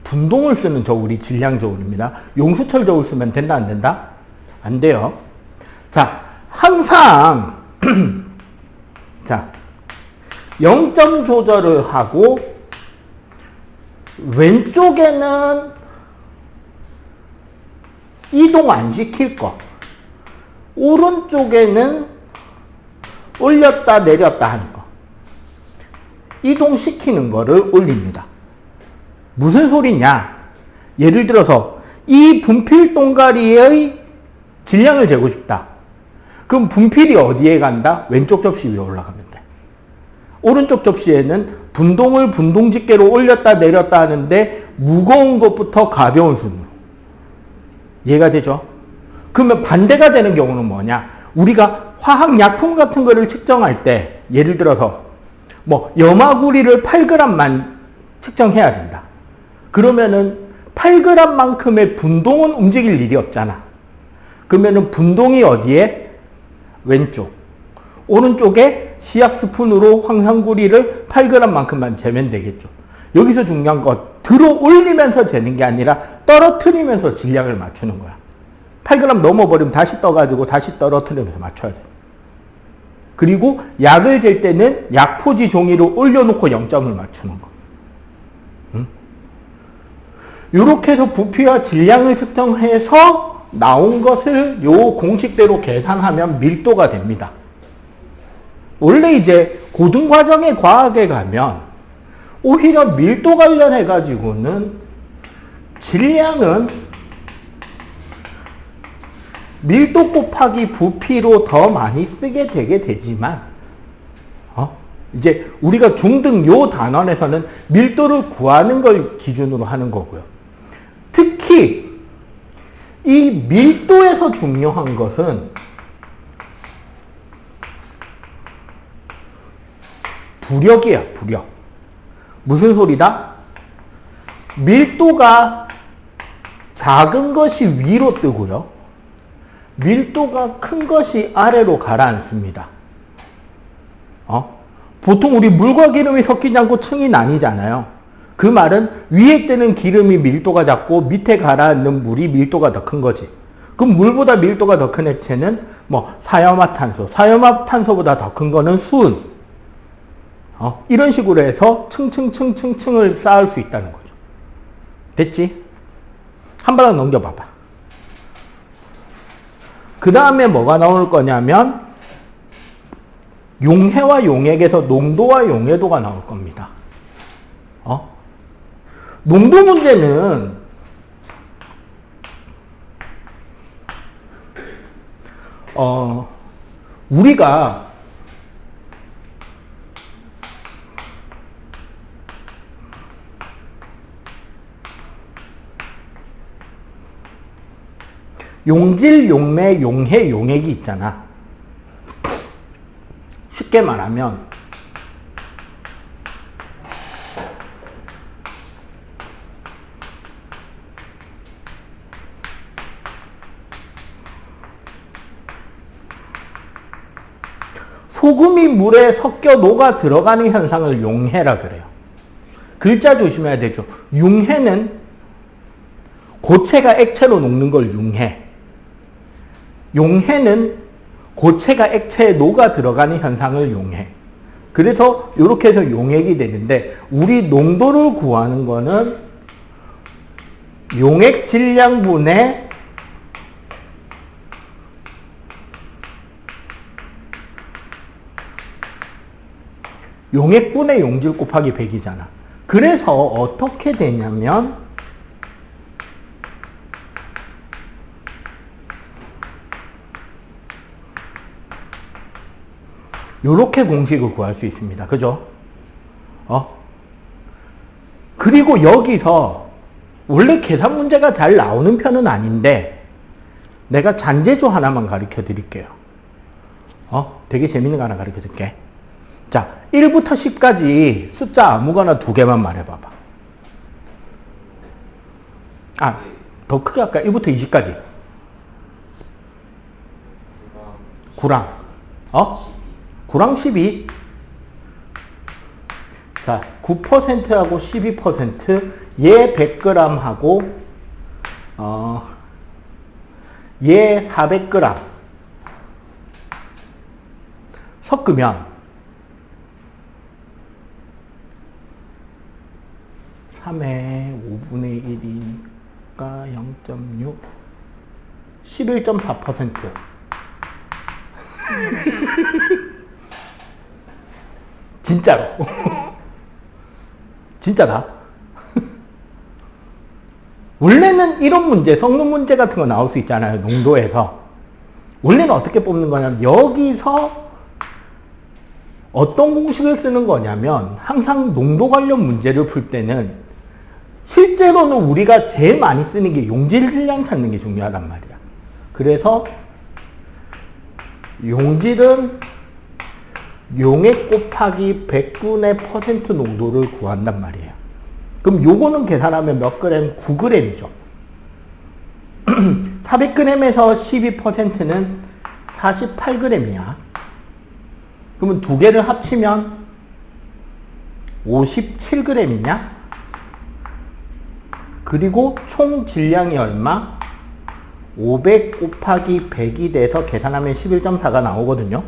분동을 쓰는 저울이 질량 저울입니다. 용수철 저울 쓰면 된다, 안 된다? 안 돼요. 자, 항상 자, 0점 조절을 하고 왼쪽에는 이동 안 시킬 거, 오른쪽에는 올렸다 내렸다 하는 거, 이동시키는 거를 올립니다. 무슨 소리냐? 예를 들어서 이 분필 동가리의 질량을 재고 싶다. 그럼 분필이 어디에 간다? 왼쪽 접시 위에 올라가면 돼. 오른쪽 접시에는 분동을 분동 집게로 올렸다 내렸다 하는데 무거운 것부터 가벼운 순으로. 이해가 되죠? 그러면 반대가 되는 경우는 뭐냐? 우리가 화학약품 같은 거를 측정할 때 예를 들어서 뭐 염화구리를 8g만 측정해야 된다. 그러면은 8g만큼의 분동은 움직일 일이 없잖아. 그러면은 분동이 어디에? 왼쪽. 오른쪽에 시약 스푼으로 황산구리를 8g만큼만 재면 되겠죠. 여기서 중요한 건 들어 올리면서 재는 게 아니라 떨어뜨리면서 질량을 맞추는 거야. 8g 넘어버리면 다시 떠가지고 다시 떨어뜨리면서 맞춰야 돼. 그리고 약을 잴 때는 약포지 종이로 올려놓고 0점을 맞추는 거. 이렇게 해서 부피와 질량을 측정해서 나온 것을 요 공식대로 계산하면 밀도가 됩니다. 원래 이제 고등과정의 과학에 가면 오히려 밀도 관련해 가지고는 질량은 밀도 곱하기 부피로 더 많이 쓰게 되게 되지만 이제 우리가 중등 요 단원에서는 밀도를 구하는 걸 기준으로 하는 거고요. 특히 이 밀도에서 중요한 것은 부력이야, 부력. 무슨 소리다? 밀도가 작은 것이 위로 뜨고요. 밀도가 큰 것이 아래로 가라앉습니다. 보통 우리 물과 기름이 섞이지 않고 층이 나뉘잖아요. 그 말은 위에 뜨는 기름이 밀도가 작고 밑에 가라앉는 물이 밀도가 더 큰 거지. 그럼 물보다 밀도가 더 큰 액체는 뭐 사염화탄소, 사염화탄소보다 더 큰 거는 수은. 이런 식으로 해서 층층층층층을 쌓을 수 있다는 거죠. 됐지? 한 바닥 넘겨봐봐. 그 다음에 뭐가 나올 거냐면 용해와 용액에서 농도와 용해도가 나올 겁니다. 농도 문제는 우리가 용질, 용매, 용해, 용액이 있잖아. 쉽게 말하면 소금이 물에 섞여 녹아 들어가는 현상을 용해라 그래요. 글자 조심해야 되죠. 융해는 고체가 액체로 녹는 걸 융해. 용해는 고체가 액체에 녹아 들어가는 현상을 용해. 그래서 이렇게 해서 용액이 되는데 우리 농도를 구하는 거는 용액 질량분의 용액분의 용질 곱하기 100이잖아. 그래서 어떻게 되냐면 요렇게 공식을 구할 수 있습니다. 그죠? 그리고 여기서 원래 계산 문제가 잘 나오는 편은 아닌데 내가 잔재주 하나만 가르쳐 드릴게요. 되게 재밌는 거 하나 가르쳐 드릴게. 자, 1부터 10까지 숫자 아무거나 2개만 말해봐봐. 더 크게 할까? 1부터 20까지. 9랑. 9랑 12. 자, 9%하고 12%, 얘 100g 하고, 얘 400g. 섞으면, 3의 5분의 1이니까 0.6, 11.4%. 진짜로. 진짜다. 원래는 이런 문제, 성능 문제 같은 거 나올 수 있잖아요. 농도에서. 원래는 어떻게 뽑는 거냐면 여기서 어떤 공식을 쓰는 거냐면 항상 농도 관련 문제를 풀 때는 실제로는 우리가 제일 많이 쓰는 게 용질 질량 찾는 게 중요하단 말이야. 그래서 용질은 용액 곱하기 100분의 퍼센트 농도를 구한단 말이에요. 그럼 요거는 계산하면 몇 그램? 9g이죠. 400g에서 12%는 48g이야. 그러면 두 개를 합치면 57g이냐? 그리고 총 질량이 얼마? 500 곱하기 100이 돼서 계산하면 11.4가 나오거든요.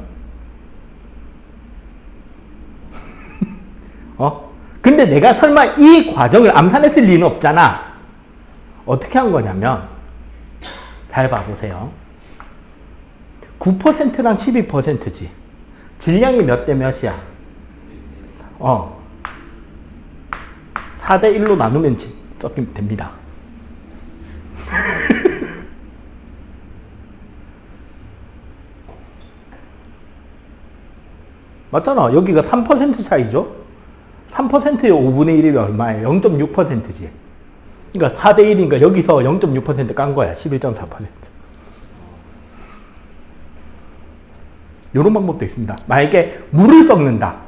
근데 내가 설마 이 과정을 암산했을 리는 없잖아. 어떻게 한 거냐면 잘 봐보세요. 9%랑 12%지. 질량이 몇 대 몇이야? 4대 1로 나누면 섞이면 됩니다. 맞잖아. 여기가 3% 차이죠? 3%의 5분의 1이 얼마예요? 0.6%지. 그러니까 4대 1이니까 여기서 0.6% 깐 거야. 11.4%. 이런 방법도 있습니다. 만약에 물을 섞는다.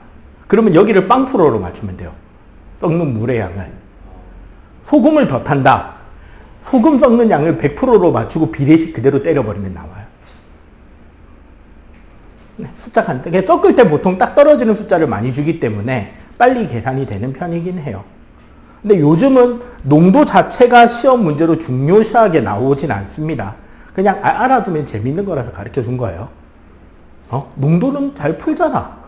그러면 여기를 0%로 맞추면 돼요. 섞는 물의 양을. 소금을 더 탄다. 소금 섞는 양을 100%로 맞추고 비례식 그대로 때려버리면 나와요. 숫자 간단하게 섞을 때 보통 딱 떨어지는 숫자를 많이 주기 때문에 빨리 계산이 되는 편이긴 해요. 근데 요즘은 농도 자체가 시험 문제로 중요시하게 나오진 않습니다. 그냥 알아두면 재밌는 거라서 가르쳐 준 거예요. 농도는 잘 풀잖아.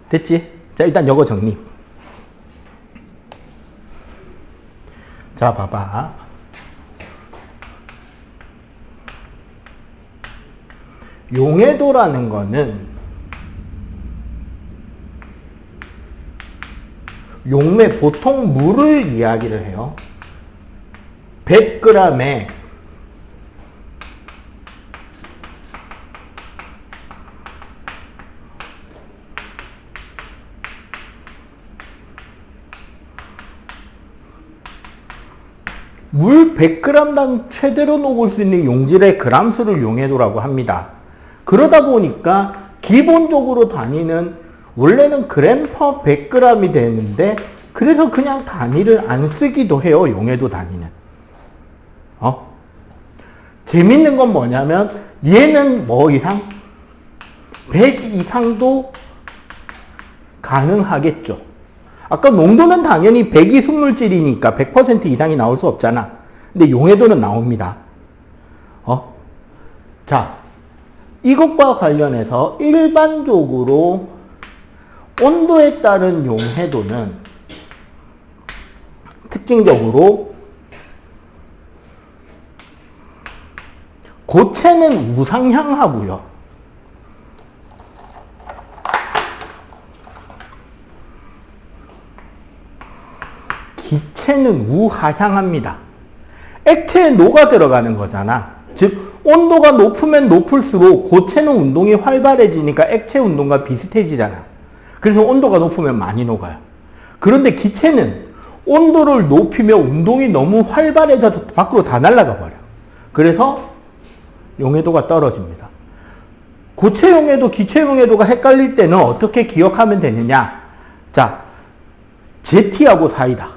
됐지? 자, 일단 요거 정리. 자, 봐봐. 용해도라는 거는 용매, 보통 물을 이야기를 해요. 100g에 물 100g당 최대로 녹을 수 있는 용질의 g수를 용해도라고 합니다. 그러다 보니까 기본적으로 단위는 원래는 그램 퍼 100g이 되는데 그래서 그냥 단위를 안 쓰기도 해요. 용해도 단위는. 재밌는 건 뭐냐면 얘는 뭐 이상? 100 이상도 가능하겠죠. 아까 농도는 당연히 100이 순물질이니까 100% 이상이 나올 수 없잖아. 근데 용해도는 나옵니다. 자, 이것과 관련해서 일반적으로 온도에 따른 용해도는 특징적으로 고체는 우상향하고요. 기체는 우하향합니다. 액체에 녹아 들어가는 거잖아. 즉 온도가 높으면 높을수록 고체는 운동이 활발해지니까 액체 운동과 비슷해지잖아. 그래서 온도가 높으면 많이 녹아요. 그런데 기체는 온도를 높이면 운동이 너무 활발해져서 밖으로 다 날아가 버려. 그래서 용해도가 떨어집니다. 고체 용해도, 기체 용해도가 헷갈릴 때는 어떻게 기억하면 되느냐? 자, 제티하고 사이다.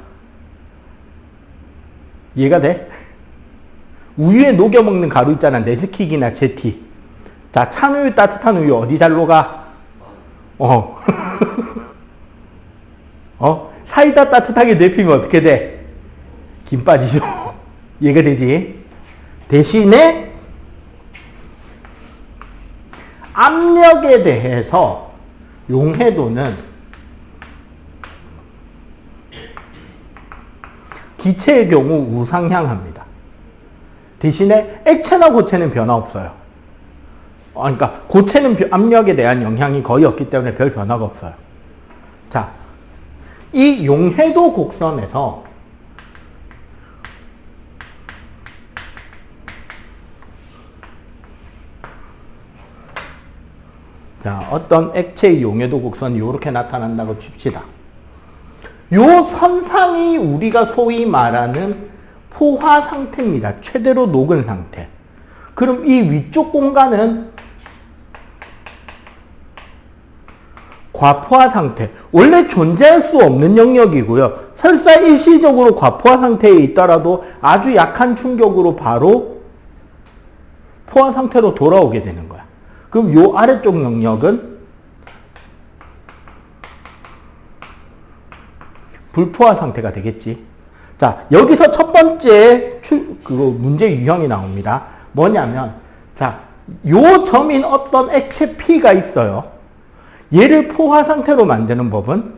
이해가 돼? 우유에 녹여 먹는 가루 있잖아. 네스킥이나 제티. 자, 찬우유, 따뜻한 우유 어디 잘 녹아? 사이다 따뜻하게 데피면 어떻게 돼? 김 빠지죠? 이해가 되지? 대신에 압력에 대해서 용해도는 기체의 경우 우상향합니다. 대신에 액체나 고체는 변화 없어요. 그러니까 고체는 압력에 대한 영향이 거의 없기 때문에 별 변화가 없어요. 자, 이 용해도 곡선에서 자, 어떤 액체의 용해도 곡선이 이렇게 나타난다고 칩시다. 요 선상이 우리가 소위 말하는 포화 상태입니다. 최대로 녹은 상태. 그럼 이 위쪽 공간은 과포화 상태. 원래 존재할 수 없는 영역이고요. 설사 일시적으로 과포화 상태에 있더라도 아주 약한 충격으로 바로 포화 상태로 돌아오게 되는 거야. 그럼 요 아래쪽 영역은 불포화 상태가 되겠지. 자, 여기서 첫 번째 문제 유형이 나옵니다. 뭐냐면, 자, 요 점인 어떤 액체 P가 있어요. 얘를 포화 상태로 만드는 법은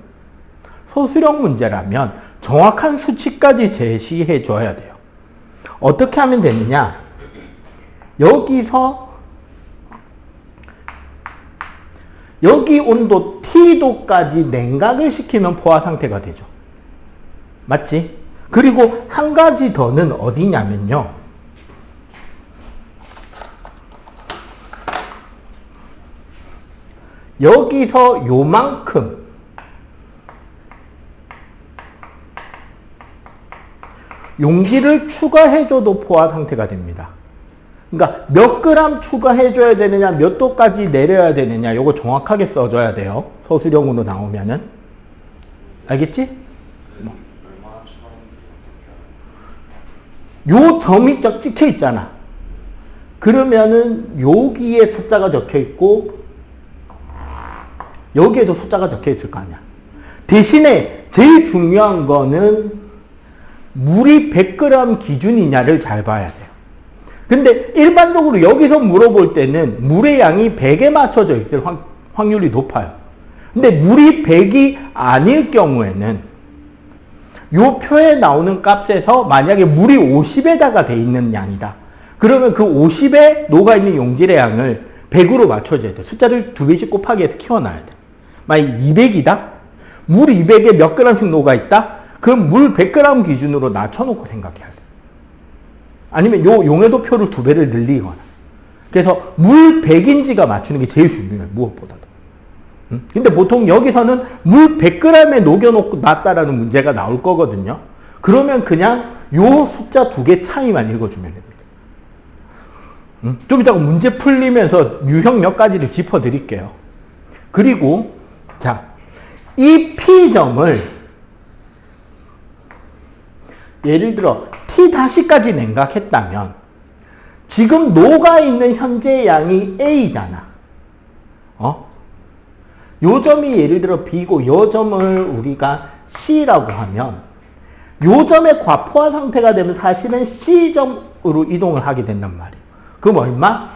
소수령 문제라면 정확한 수치까지 제시해 줘야 돼요. 어떻게 하면 되느냐? 여기서 여기 온도 T도까지 냉각을 시키면 포화 상태가 되죠. 맞지? 그리고 한 가지 더는 어디냐면요. 여기서 요만큼 용기를 추가해줘도 포화 상태가 됩니다. 그러니까 몇 그램 추가해줘야 되느냐, 몇 도까지 내려야 되느냐, 요거 정확하게 써줘야 돼요. 소수령으로 나오면은. 알겠지? 요 점이 쫙 찍혀 있잖아. 그러면은 여기에 숫자가 적혀 있고 여기에도 숫자가 적혀 있을 거 아니야. 대신에 제일 중요한 거는 물이 100g 기준이냐를 잘 봐야 돼요. 근데 일반적으로 여기서 물어볼 때는 물의 양이 100에 맞춰져 있을 확률이 높아요. 근데 물이 100이 아닐 경우에는 요 표에 나오는 값에서 만약에 물이 50에다가 돼 있는 양이다. 그러면 그 50에 녹아있는 용질의 양을 100으로 맞춰줘야 돼. 숫자를 2배씩 곱하기 해서 키워놔야 돼. 만약 200이다? 물 200에 몇 g씩 녹아있다? 그럼 물 100g 기준으로 낮춰놓고 생각해야 돼. 아니면 요 용해도 표를 2배를 늘리거나. 그래서 물 100인지가 맞추는 게 제일 중요해요. 무엇보다도. 근데 보통 여기서는 물 100g에 녹여놓고 놨다라는 문제가 나올 거거든요. 그러면 그냥 요 숫자 2개 차이만 읽어주면 됩니다. 좀 이따가 문제 풀리면서 유형 몇 가지를 짚어드릴게요. 그리고 자, 이 P점을 예를 들어 T-까지 냉각했다면 지금 녹아있는 현재 양이 A잖아. 요 점이 예를 들어 B고 요 점을 우리가 C라고 하면 요 점의 과포화 상태가 되면 사실은 C점으로 이동을 하게 된단 말이에요. 그럼 얼마?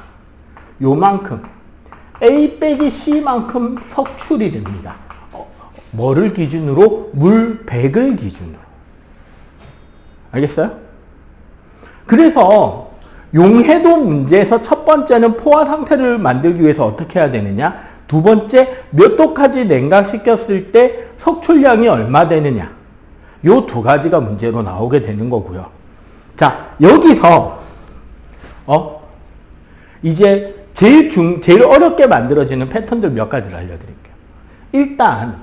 요만큼. A 빼기 C만큼 석출이 됩니다. 뭐를 기준으로? 물 100을 기준으로. 알겠어요? 그래서 용해도 문제에서 첫 번째는 포화 상태를 만들기 위해서 어떻게 해야 되느냐? 두 번째, 몇 도까지 냉각시켰을 때 석출량이 얼마 되느냐? 요 두 가지가 문제로 나오게 되는 거고요. 자, 여기서 이제 제일 어렵게 만들어지는 패턴들 몇 가지를 알려드릴게요. 일단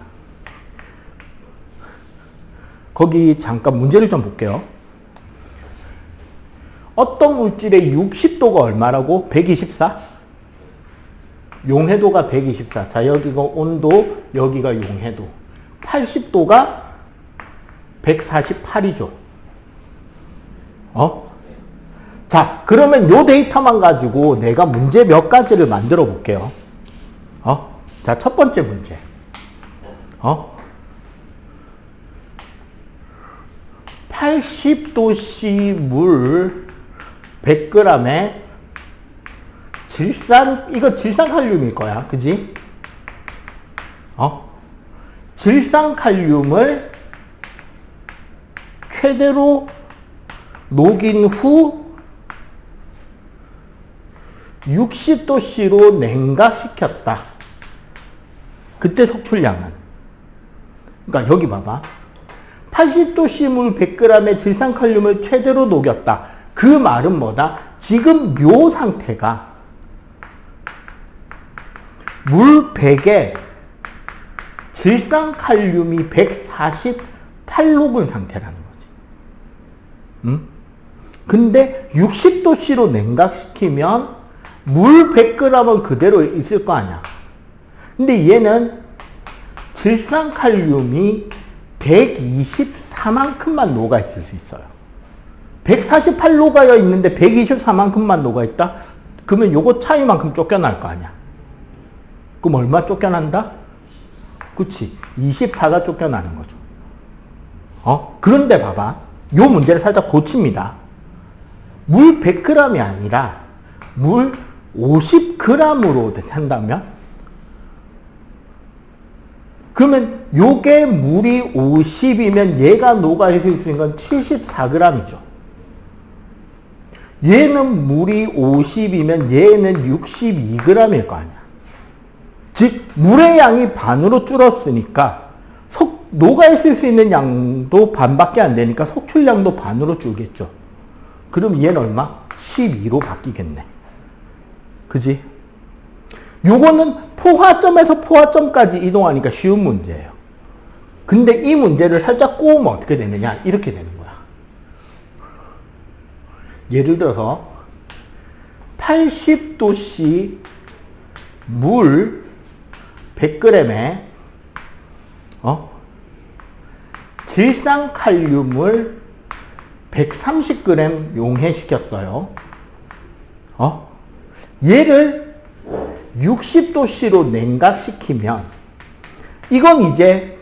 거기 잠깐 문제를 좀 볼게요. 어떤 물질의 60도가 얼마라고? 124? 용해도가 124. 자, 여기가 온도, 여기가 용해도. 80도가 148이죠. 자, 그러면 요 데이터만 가지고 내가 문제 몇 가지를 만들어 볼게요. 자, 첫 번째 문제. 80도씨 물 100g에 이거 질산칼륨일 거야. 그지? 질산칼륨을 최대로 녹인 후 60도씨로 냉각시켰다. 그때 석출량은. 그러니까 여기 봐봐. 80도씨 물 100g의 질산칼륨을 최대로 녹였다. 그 말은 뭐다? 지금 요 상태가 물 100에 질산칼륨이 148 녹은 상태라는 거지. 근데 60도씨로 냉각시키면 물 100g은 그대로 있을 거 아니야. 근데 얘는 질산칼륨이 124만큼만 녹아있을 수 있어요. 148 녹아여 있는데 124만큼만 녹아있다? 그러면 요거 차이만큼 쫓겨날 거 아니야. 그럼 얼마 쫓겨난다? 그치. 24가 쫓겨나는 거죠. 그런데 봐봐. 요 문제를 살짝 고칩니다. 물 100g이 아니라 물 50g으로 한다면? 그러면 요게 물이 50이면 얘가 녹아있을 수 있는 건 74g이죠. 얘는 물이 50이면 얘는 62g일 거 아니야. 즉 물의 양이 반으로 줄었으니까 녹아있을 수 있는 양도 반밖에 안 되니까 속출량도 반으로 줄겠죠. 그럼 얘는 얼마? 12로 바뀌겠네. 그지? 요거는 포화점에서 포화점까지 이동하니까 쉬운 문제예요. 근데 이 문제를 살짝 꼬우면 어떻게 되느냐? 이렇게 되는 거야. 예를 들어서 80도씨 물 100g에 질산칼륨을 130g 용해시켰어요. 얘를 60도씨로 냉각시키면 이건 이제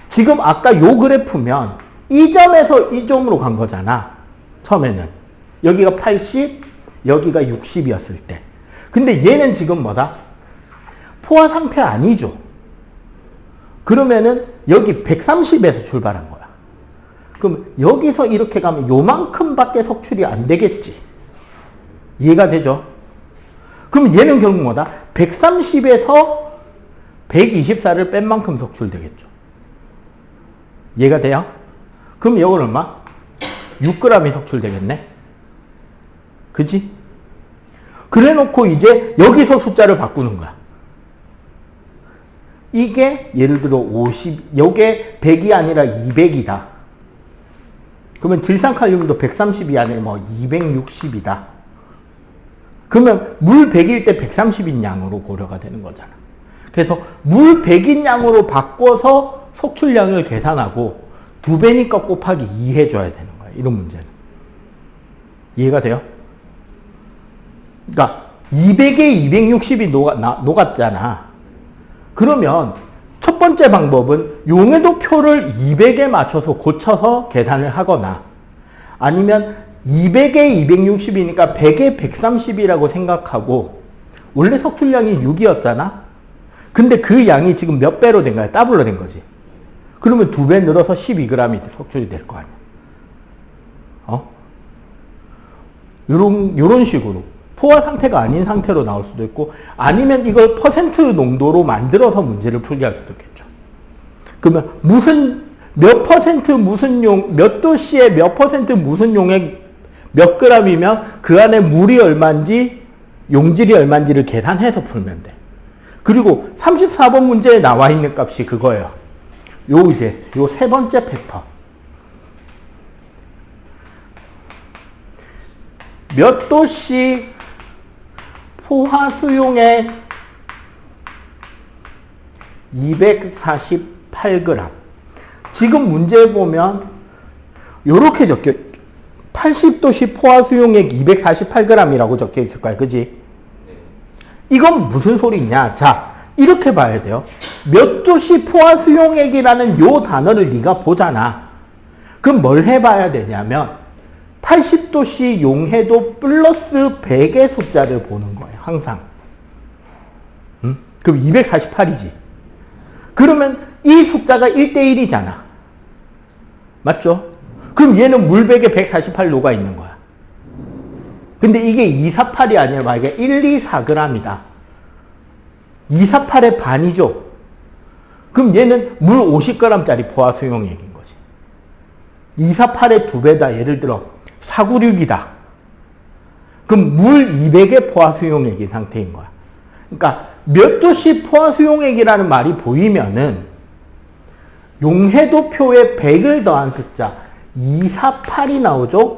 지금 아까 요 그래프면 이 점에서 이 점으로 간 거잖아. 처음에는. 여기가 80, 여기가 60이었을 때. 근데 얘는 지금 뭐다? 포화 상태 아니죠. 그러면은 여기 130에서 출발한 거야. 그럼 여기서 이렇게 가면 요만큼밖에 석출이 안 되겠지. 이해가 되죠? 그럼 얘는 결국 뭐다? 130에서 124를 뺀 만큼 석출되겠죠. 이해가 돼요? 그럼 이건 얼마? 6g이 석출되겠네. 그지? 그래 놓고 이제 여기서 숫자를 바꾸는 거야. 이게 예를 들어 50, 요게 100이 아니라 200이다. 그러면 질산칼륨도 130이 아니라 뭐 260이다. 그러면 물 100일 때 130인 양으로 고려가 되는 거잖아. 그래서 물 100인 양으로 바꿔서 속출량을 계산하고 2배니까 곱하기 2 해줘야 되는 거야. 이런 문제는. 이해가 돼요? 그러니까 200에 260이 녹았잖아. 그러면 첫 번째 방법은 용해도 표를 200에 맞춰서 고쳐서 계산을 하거나 아니면 200에 260이니까 100에 130이라고 생각하고 원래 석출량이 6이었잖아. 근데 그 양이 지금 몇 배로 된 거야? 더블로 된 거지. 그러면 2배 늘어서 12g이 석출이 될 거 아니야. 요런 식으로. 포화 상태가 아닌 상태로 나올 수도 있고 아니면 이걸 퍼센트 농도로 만들어서 문제를 풀게 할 수도 있겠죠. 그러면 몇 퍼센트 무슨 용, 몇 도씨에 몇 퍼센트 무슨 용액 몇 g이면 그 안에 물이 얼마인지 용질이 얼마인지를 계산해서 풀면 돼. 그리고 34번 문제에 나와 있는 값이 그거예요. 요 세 번째 패턴. 몇 도씨 포화 수용액 248g. 지금 문제 보면 요렇게 적혀 80도씨 포화 수용액 248g이라고 적혀 있을 거야. 그지? 이건 무슨 소리냐? 자, 이렇게 봐야 돼요. 몇 도씨 포화 수용액이라는 요 단어를 네가 보잖아. 그럼 뭘 해봐야 되냐면 80도씨 용해도 플러스 100의 숫자를 보는 거예요. 항상. 그럼 248이지. 그러면 이 숫자가 1대1이잖아. 맞죠? 그럼 얘는 물백에 148 녹아 있는 거야. 근데 이게 248이 아니라 만약에 124g이다. 248의 반이죠. 그럼 얘는 물 50g짜리 포화 수용액인 거지. 248의 2배다. 예를 들어 496이다. 그럼 물 200의 포화 수용액인 상태인 거야. 그러니까 몇 도씩 포화수용액이라는 말이 보이면은 용해도표에 100을 더한 숫자 248이 나오죠.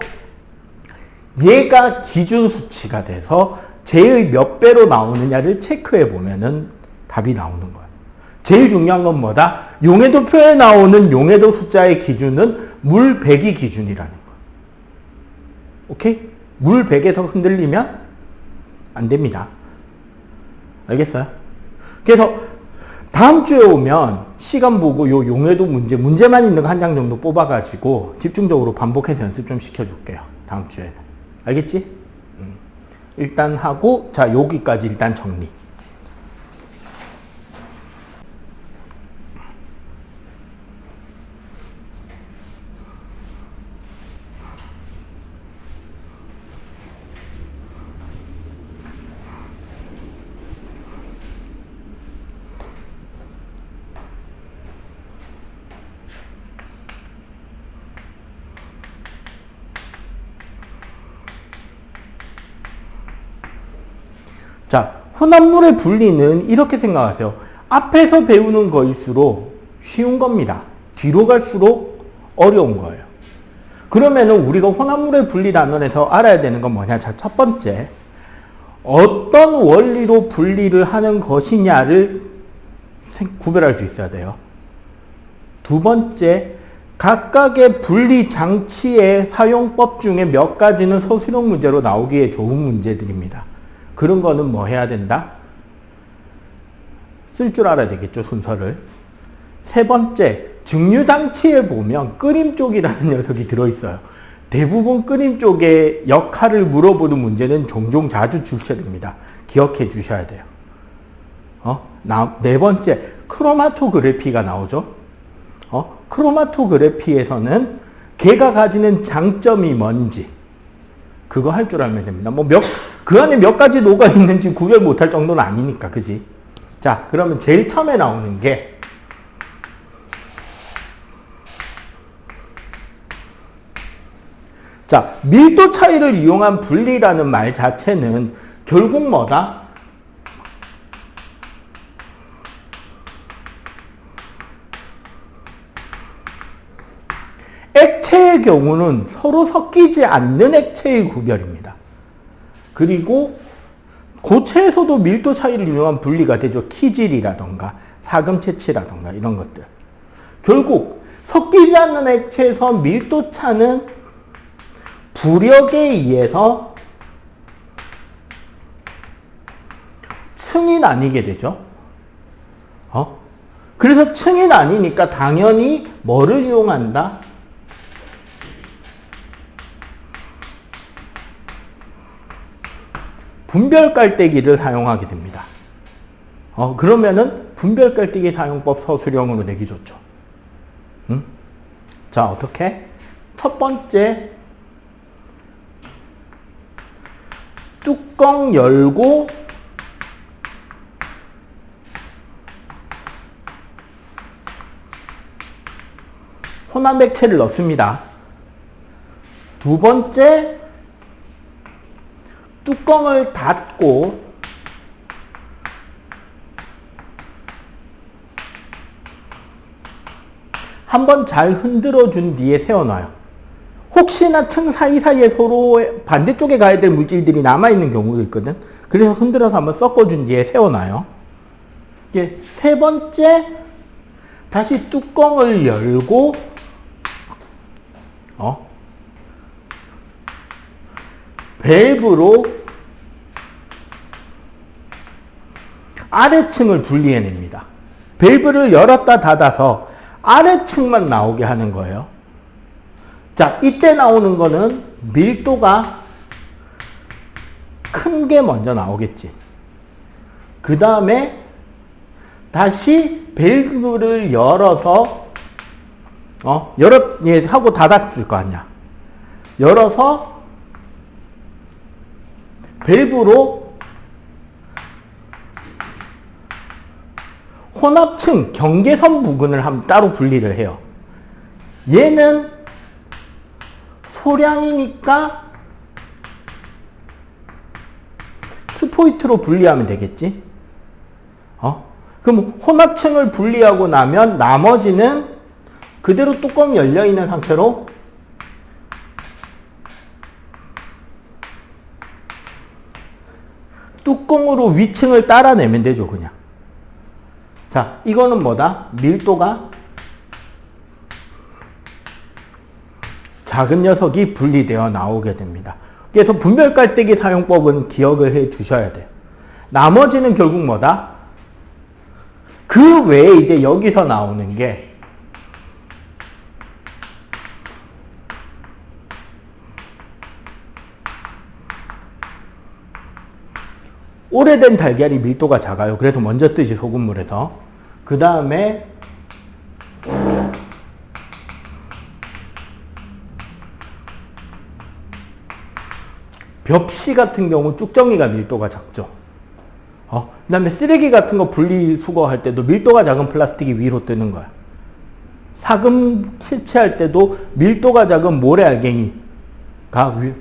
얘가 기준 수치가 돼서 쟤의 몇 배로 나오느냐를 체크해 보면은 답이 나오는 거예요. 제일 중요한 건 뭐다? 용해도표에 나오는 용해도 숫자의 기준은 물 100이 기준이라는 거. 오케이? 물 100에서 흔들리면 안 됩니다. 알겠어요? 그래서 다음 주에 오면 시간 보고 요 용해도 문제만 있는 거 한 장 정도 뽑아가지고 집중적으로 반복해서 연습 좀 시켜줄게요. 다음 주에는. 알겠지? 일단 하고, 자, 여기까지 일단 정리. 자, 혼합물의 분리는 이렇게 생각하세요. 앞에서 배우는 거일수록 쉬운 겁니다. 뒤로 갈수록 어려운 거예요. 그러면은 우리가 혼합물의 분리 단원에서 알아야 되는 건 뭐냐? 자, 첫 번째, 어떤 원리로 분리를 하는 것이냐를 구별할 수 있어야 돼요. 두 번째, 각각의 분리 장치의 사용법 중에 몇 가지는 서술형 문제로 나오기에 좋은 문제들입니다. 그런 거는 뭐 해야 된다? 쓸 줄 알아야 되겠죠, 순서를. 세 번째, 증류장치에 보면 끓임 쪽이라는 녀석이 들어있어요. 대부분 끓임 쪽의 역할을 물어보는 문제는 종종 자주 출제됩니다. 기억해 주셔야 돼요. 네 번째, 크로마토그래피가 나오죠. 크로마토그래피에서는 걔가 가지는 장점이 뭔지 그거 할 줄 알면 됩니다. 그 안에 몇 가지 녹아 있는지 구별 못할 정도는 아니니까, 그지? 자, 그러면 제일 처음에 나오는 게 자, 밀도 차이를 이용한 분리라는 말 자체는 결국 뭐다? 액체의 경우는 서로 섞이지 않는 액체의 구별입니다. 그리고 고체에서도 밀도 차이를 이용한 분리가 되죠. 키질이라던가 사금체치라던가 이런 것들. 결국 섞이지 않는 액체에서 밀도 차는 부력에 의해서 층이 나뉘게 되죠. 그래서 층이 나뉘니까 당연히 뭐를 이용한다? 분별 깔때기를 사용하게 됩니다. 그러면은 분별 깔때기 사용법 서술형으로 내기 좋죠. 응? 자, 어떻게? 첫 번째, 뚜껑 열고 혼합 액체를 넣습니다. 두 번째, 뚜껑을 닫고 한번 잘 흔들어 준 뒤에 세워놔요. 혹시나 층 사이사이에 서로 반대쪽에 가야 될 물질들이 남아있는 경우도 있거든. 그래서 흔들어서 한번 섞어준 뒤에 세워놔요. 세 번째, 다시 뚜껑을 열고 밸브로 아래층을 분리해냅니다. 밸브를 열었다 닫아서 아래층만 나오게 하는 거예요. 자, 이때 나오는 거는 밀도가 큰 게 먼저 나오겠지. 그 다음에 다시 밸브를 열어서 하고 닫았을 거 아니야. 열어서 밸브로 혼합층 경계선 부근을 따로 분리를 해요. 얘는 소량이니까 스포이트로 분리하면 되겠지. 그럼 혼합층을 분리하고 나면 나머지는 그대로 뚜껑이 열려있는 상태로 뚜껑으로 위층을 따라내면 되죠, 그냥. 자, 이거는 뭐다? 밀도가 작은 녀석이 분리되어 나오게 됩니다. 그래서 분별 깔때기 사용법은 기억을 해 주셔야 돼요. 나머지는 결국 뭐다? 그 외에 이제 여기서 나오는 게 오래된 달걀이 밀도가 작아요. 그래서 먼저 뜨지, 소금물에서. 그 다음에 벽시 같은 경우 쭉정이가 밀도가 작죠. 그 다음에 쓰레기 같은 거 분리수거할 때도 밀도가 작은 플라스틱이 위로 뜨는 거야. 사금 채취할 때도 밀도가 작은 모래알갱이가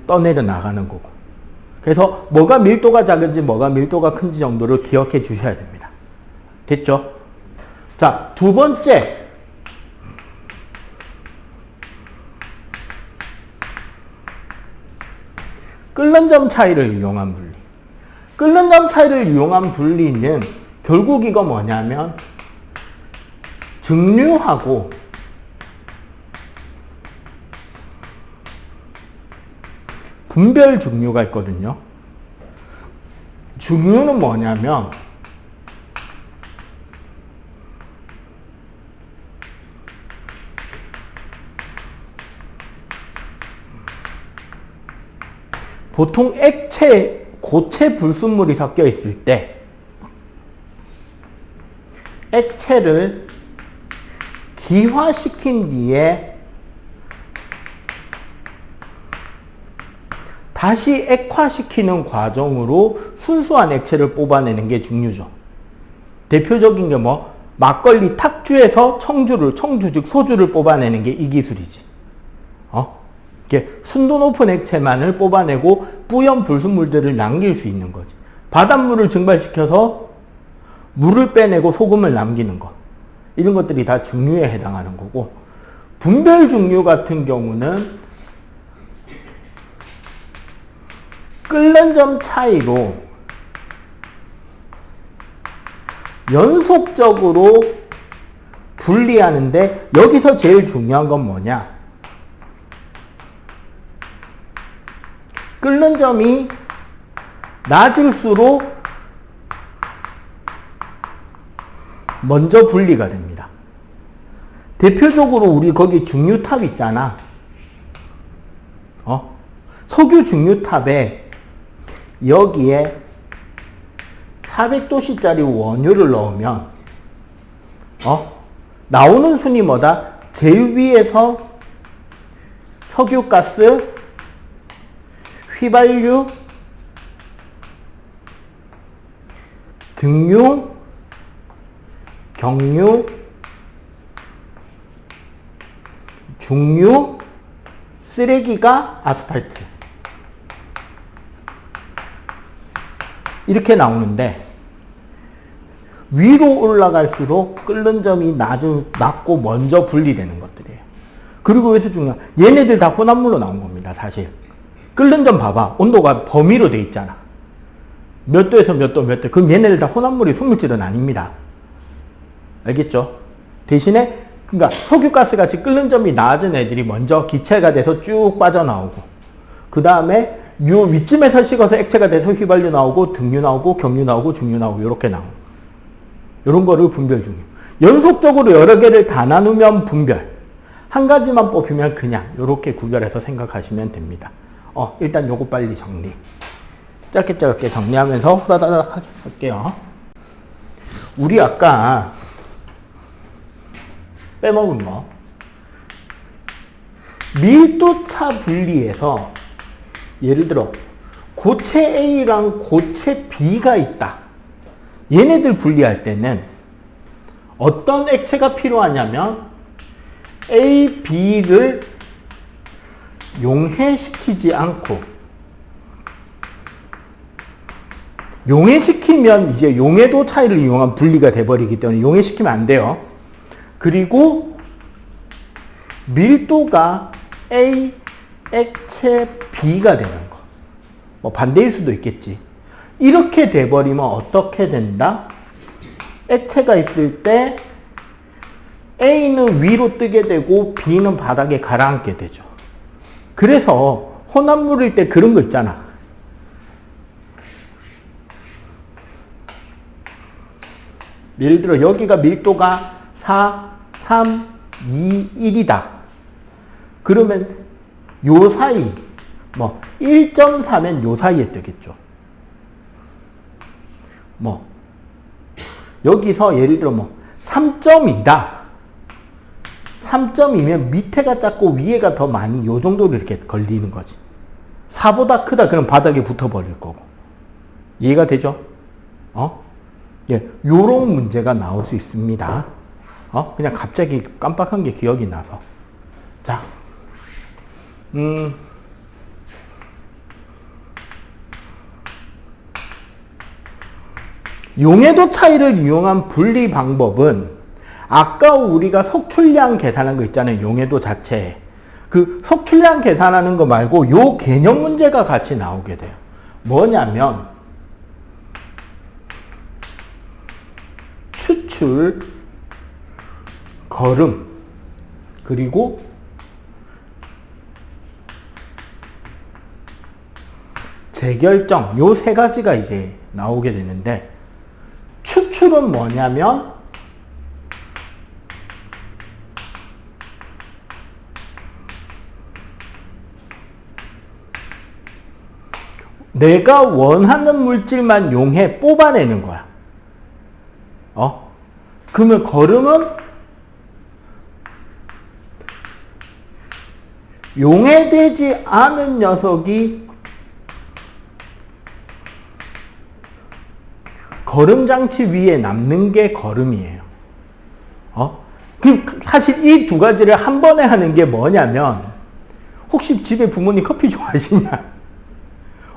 떠내려 나가는 거고. 그래서 뭐가 밀도가 작은지 뭐가 밀도가 큰지 정도를 기억해 주셔야 됩니다. 됐죠? 자, 두 번째. 끓는 점 차이를 이용한 분리. 끓는 점 차이를 이용한 분리는 결국 이거 뭐냐면 증류하고 분별 증류가 있거든요. 증류는 뭐냐면 보통 액체, 고체 불순물이 섞여 있을 때 액체를 기화시킨 뒤에 다시 액화시키는 과정으로 순수한 액체를 뽑아내는 게 증류죠. 대표적인 게 뭐 막걸리 탁주에서 청주 즉 소주를 뽑아내는 게 이 기술이지. 이게 순도 높은 액체만을 뽑아내고 뿌연 불순물들을 남길 수 있는 거지. 바닷물을 증발시켜서 물을 빼내고 소금을 남기는 것. 이런 것들이 다 증류에 해당하는 거고, 분별 증류 같은 경우는 끓는 점 차이로 연속적으로 분리하는데 여기서 제일 중요한 건 뭐냐? 끓는 점이 낮을수록 먼저 분리가 됩니다. 대표적으로 우리 거기 증류탑 있잖아. 석유 증류탑에 여기에 400도씨짜리 원유를 넣으면 나오는 순이 뭐다? 제일 위에서 석유가스, 휘발유, 등유, 경유, 중유, 쓰레기가 아스팔트. 이렇게 나오는데 위로 올라갈수록 끓는 점이 낮고 먼저 분리되는 것들이에요. 그리고 여기서 중요한, 얘네들 다 혼합물로 나온 겁니다, 사실. 끓는 점 봐봐. 온도가 범위로 돼 있잖아. 몇 도에서 몇 도, 몇 도. 그럼 얘네들 다 혼합물이 순물질은 아닙니다. 알겠죠? 대신에, 그러니까 석유가스 같이 끓는 점이 낮은 애들이 먼저 기체가 돼서 쭉 빠져나오고, 그 다음에 요 위쯤에서 식어서 액체가 돼서 휘발유 나오고, 등유 나오고, 경유 나오고, 중유 나오고, 요렇게 나오고. 요런 거를 분별 중이에요. 연속적으로 여러 개를 다 나누면 분별. 한 가지만 뽑히면 그냥 요렇게 구별해서 생각하시면 됩니다. 일단 요거 빨리 정리. 짧게 정리하면서 후다다닥 할게요. 우리 아까 빼먹은 거. 밀도차 분리에서 예를 들어 고체 A랑 고체 B가 있다. 얘네들 분리할 때는 어떤 액체가 필요하냐면 A, B를 용해시키지 않고 용해시키면 이제 용해도 차이를 이용한 분리가 돼버리기 때문에 용해시키면 안 돼요. 그리고 밀도가 A, 액체 B가 되는 거. 뭐 반대일 수도 있겠지. 이렇게 돼버리면 어떻게 된다? 액체가 있을 때 A는 위로 뜨게 되고 B는 바닥에 가라앉게 되죠. 그래서 혼합물일 때 그런 거 있잖아. 예를 들어 여기가 밀도가 4, 3, 2, 1이다. 그러면 요 사이, 뭐 1.4면 요 사이에 뜨겠죠. 뭐 여기서 예를 들어 뭐 3.2다. 3.2면 밑에가 작고 위에가 더 많이 요 정도로 이렇게 걸리는 거지. 4보다 크다 그럼 바닥에 붙어버릴 거고. 이해가 되죠? 예, 요런 문제가 나올 수 있습니다. 그냥 갑자기 깜빡한 게 기억이 나서. 자, 용해도 차이를 이용한 분리 방법은 아까 우리가 석출량 계산한 거 있잖아요. 용해도 자체에. 그 석출량 계산하는 거 말고 요 개념 문제가 같이 나오게 돼요. 뭐냐면 추출, 거름, 그리고 재결정 요 세 가지가 이제 나오게 되는데 추출은 뭐냐면 내가 원하는 물질만 용해 뽑아내는 거야. 그러면 거름은 용해되지 않은 녀석이 거름장치 위에 남는 게 거름이에요. 사실 이 두 가지를 한 번에 하는 게 뭐냐면 혹시 집에 부모님 커피 좋아하시냐?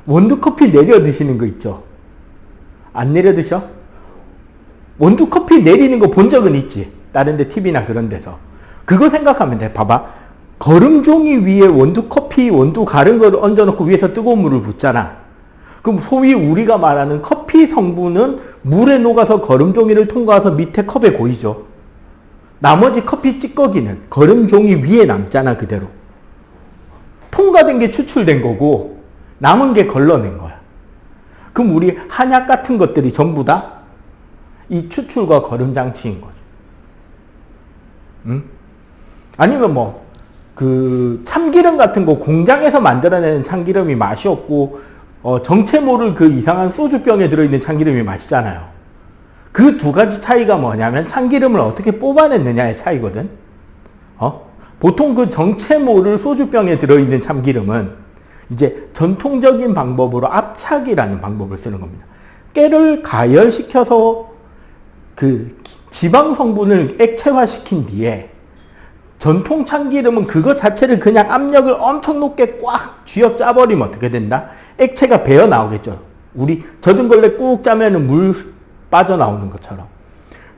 원두커피 내려 드시는 거 있죠? 안 내려 드셔? 원두커피 내리는 거 본 적은 있지? 다른 데 TV나 그런 데서. 그거 생각하면 돼. 봐봐. 거름종이 위에 원두커피, 원두 가른 거를 얹어놓고 위에서 뜨거운 물을 붓잖아. 그럼 소위 우리가 말하는 커피 성분은 물에 녹아서 거름종이를 통과해서 밑에 컵에 고이죠. 나머지 커피 찌꺼기는 거름종이 위에 남잖아, 그대로. 통과된 게 추출된 거고 남은 게 걸러낸 거야. 그럼 우리 한약 같은 것들이 전부 다 이 추출과 거름 장치인 거죠. 아니면 뭐 그 참기름 같은 거 공장에서 만들어내는 참기름이 맛이 없고 정체 모를 그 이상한 소주병에 들어있는 참기름이 맛있잖아요. 그 두 가지 차이가 뭐냐면 참기름을 어떻게 뽑아냈느냐의 차이거든. 보통 그 정체 모를 소주병에 들어있는 참기름은 이제 전통적인 방법으로 압착이라는 방법을 쓰는 겁니다. 깨를 가열시켜서 그 지방 성분을 액체화시킨 뒤에 전통 참기름은 그거 자체를 그냥 압력을 엄청 높게 꽉 쥐어 짜버리면 어떻게 된다? 액체가 배어 나오겠죠. 우리 젖은 걸레 꾹 짜면은 물 빠져나오는 것처럼.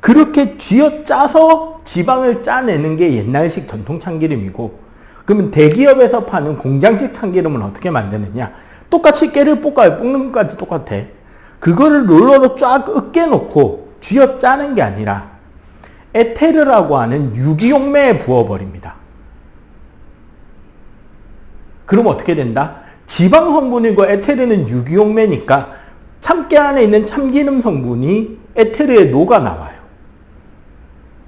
그렇게 쥐어 짜서 지방을 짜내는 게 옛날식 전통 참기름이고, 그러면 대기업에서 파는 공장식 참기름은 어떻게 만드느냐? 똑같이 깨를 볶아요. 볶는 것까지 똑같아. 그거를 롤러로 쫙 으깨놓고 쥐어 짜는 게 아니라 에테르라고 하는 유기용매에 부어버립니다. 그럼 어떻게 된다? 지방 성분이고 에테르는 유기용매니까 참깨 안에 있는 참기름 성분이 에테르에 녹아 나와요.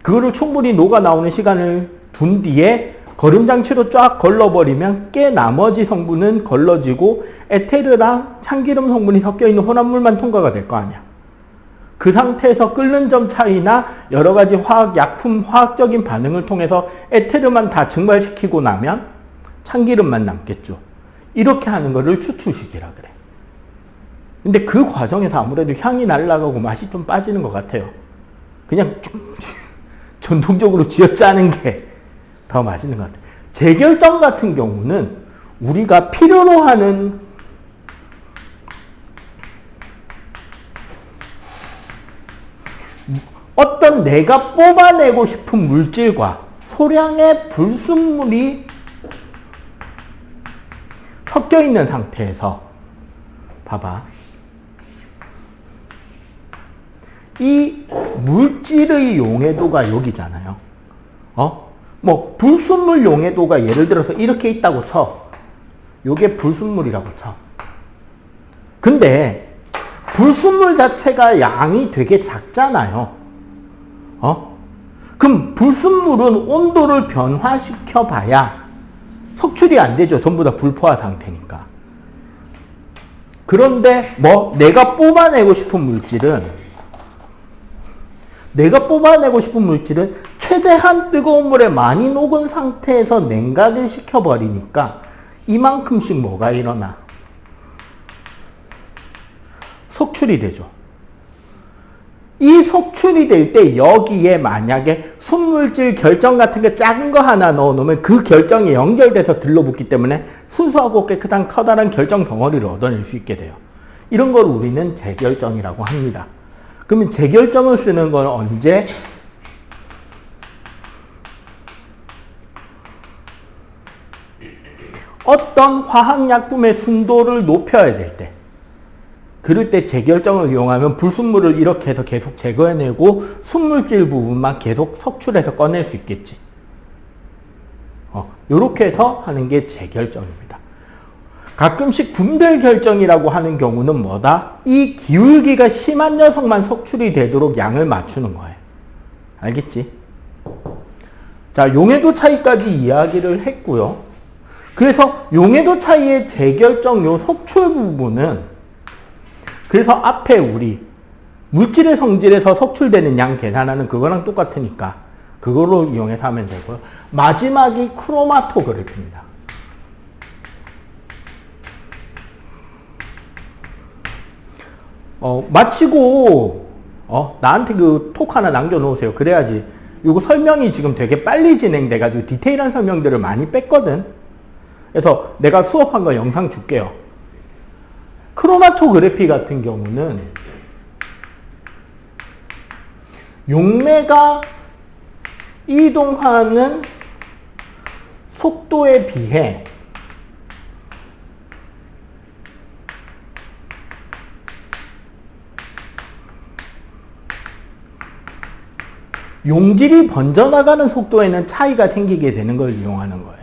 그거를 충분히 녹아 나오는 시간을 둔 뒤에 거름장치로 쫙 걸러버리면 깨 나머지 성분은 걸러지고 에테르랑 참기름 성분이 섞여있는 혼합물만 통과가 될 거 아니야. 그 상태에서 끓는 점 차이나 여러 가지 약품, 화학적인 반응을 통해서 에테르만 다 증발시키고 나면 참기름만 남겠죠. 이렇게 하는 거를 추출식이라 그래. 근데 그 과정에서 아무래도 향이 날아가고 맛이 좀 빠지는 것 같아요. 그냥 전통적으로 쥐어 짜는 게 더 맛있는 것 같아요. 재결정 같은 경우는 우리가 필요로 하는 어떤 내가 뽑아내고 싶은 물질과 소량의 불순물이 섞여 있는 상태에서 봐봐. 이 물질의 용해도가 여기잖아요. 뭐 불순물 용해도가 예를 들어서 이렇게 있다고 쳐. 요게 불순물이라고 쳐. 근데 불순물 자체가 양이 되게 작잖아요. 그럼 불순물은 온도를 변화시켜 봐야 석출이 안 되죠. 전부 다 불포화 상태니까. 그런데 뭐 내가 뽑아내고 싶은 물질은 최대한 뜨거운 물에 많이 녹은 상태에서 냉각을 시켜버리니까 이만큼씩 뭐가 일어나? 석출이 되죠. 이 석출이 될 때 여기에 만약에 순물질 결정 같은 거 작은 거 하나 넣어놓으면 그 결정이 연결돼서 들러붙기 때문에 순수하고 깨끗한 커다란 결정 덩어리를 얻어낼 수 있게 돼요. 이런 걸 우리는 재결정이라고 합니다. 그러면 재결정을 쓰는 건 언제? 어떤 화학약품의 순도를 높여야 될 때, 그럴 때 재결정을 이용하면 불순물을 이렇게 해서 계속 제거해내고 순물질 부분만 계속 석출해서 꺼낼 수 있겠지. 이렇게 해서 하는 게 재결정입니다. 가끔씩 분별결정이라고 하는 경우는 뭐다? 이 기울기가 심한 녀석만 석출이 되도록 양을 맞추는 거예요. 알겠지? 자, 용해도 차이까지 이야기를 했고요. 그래서 용해도 차이의 재결정 요 석출 부분은 그래서 앞에 우리 물질의 성질에서 석출되는 양 계산하는 그거랑 똑같으니까 그걸로 이용해서 하면 되고요. 마지막이 크로마토그래피입니다. 마치고 나한테 그 톡 하나 남겨놓으세요. 그래야지. 요거 설명이 지금 되게 빨리 진행돼가지고 디테일한 설명들을 많이 뺐거든. 그래서 내가 수업한 거 영상 줄게요. 크로마토그래피 같은 경우는 용매가 이동하는 속도에 비해 용질이 번져나가는 속도에는 차이가 생기게 되는 걸 이용하는 거예요.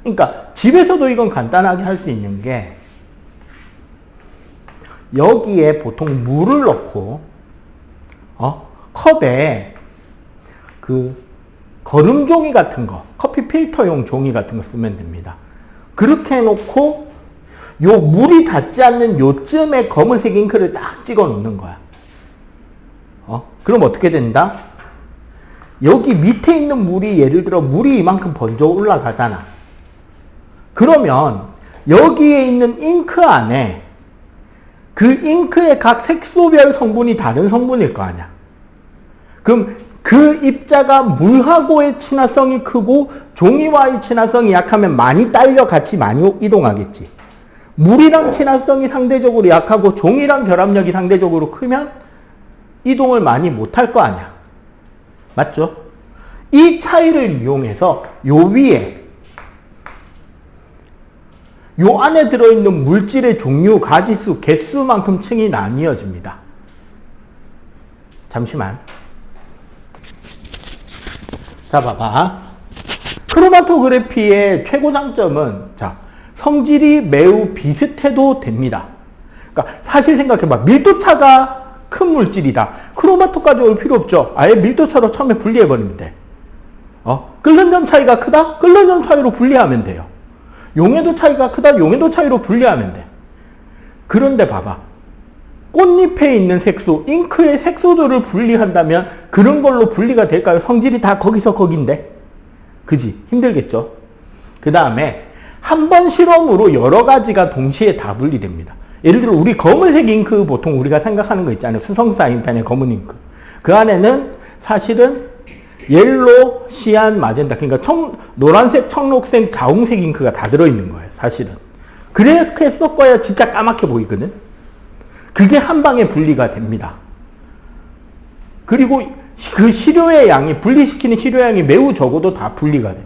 그러니까 집에서도 이건 간단하게 할 수 있는 게 여기에 보통 물을 넣고 컵에 그 거름 종이 같은 거, 커피 필터용 종이 같은 거 쓰면 됩니다. 그렇게 해놓고 요 물이 닿지 않는 요쯤에 검은색 잉크를 딱 찍어 놓는 거야. 그럼 어떻게 된다? 여기 밑에 있는 물이 예를 들어 물이 이만큼 번져 올라가잖아. 그러면 여기에 있는 잉크 안에 그 잉크의 각 색소별 성분이 다른 성분일 거 아니야. 그럼 그 입자가 물하고의 친화성이 크고 종이와의 친화성이 약하면 많이 딸려 같이 많이 이동하겠지. 물이랑 친화성이 상대적으로 약하고 종이랑 결합력이 상대적으로 크면 이동을 많이 못할 거 아니야. 맞죠? 이 차이를 이용해서 요 위에 요 안에 들어있는 물질의 종류, 가지수, 개수만큼 층이 나뉘어집니다. 잠시만. 자, 봐봐. 크로마토그래피의 최고 장점은, 자, 성질이 매우 비슷해도 됩니다. 그러니까 사실 생각해봐. 밀도차가 큰 물질이다. 크로마토까지 올 필요 없죠. 아예 밀도차로 처음에 분리해버리면 돼. 끓는 점 차이가 크다? 끓는 점 차이로 분리하면 돼요. 용해도 차이가 크다? 용해도 차이로 분리하면 돼. 그런데 봐봐. 꽃잎에 있는 색소, 잉크의 색소들을 분리한다면 그런 걸로 분리가 될까요? 성질이 다 거기서 거긴데. 그지? 힘들겠죠? 그 다음에 한 번 실험으로 여러 가지가 동시에 다 분리됩니다. 예를 들어 우리 검은색 잉크 보통 우리가 생각하는 거 있잖아요. 수성 사인펜의 검은 잉크. 그 안에는 사실은 옐로, 시안, 마젠다. 그러니까 노란색, 청록색, 자홍색 잉크가 다 들어있는 거예요. 사실은. 그렇게 섞어야 진짜 까맣게 보이거든. 그게 한 방에 분리가 됩니다. 그리고 그 시료의 양이, 분리시키는 시료의 양이 매우 적어도 다 분리가 돼요.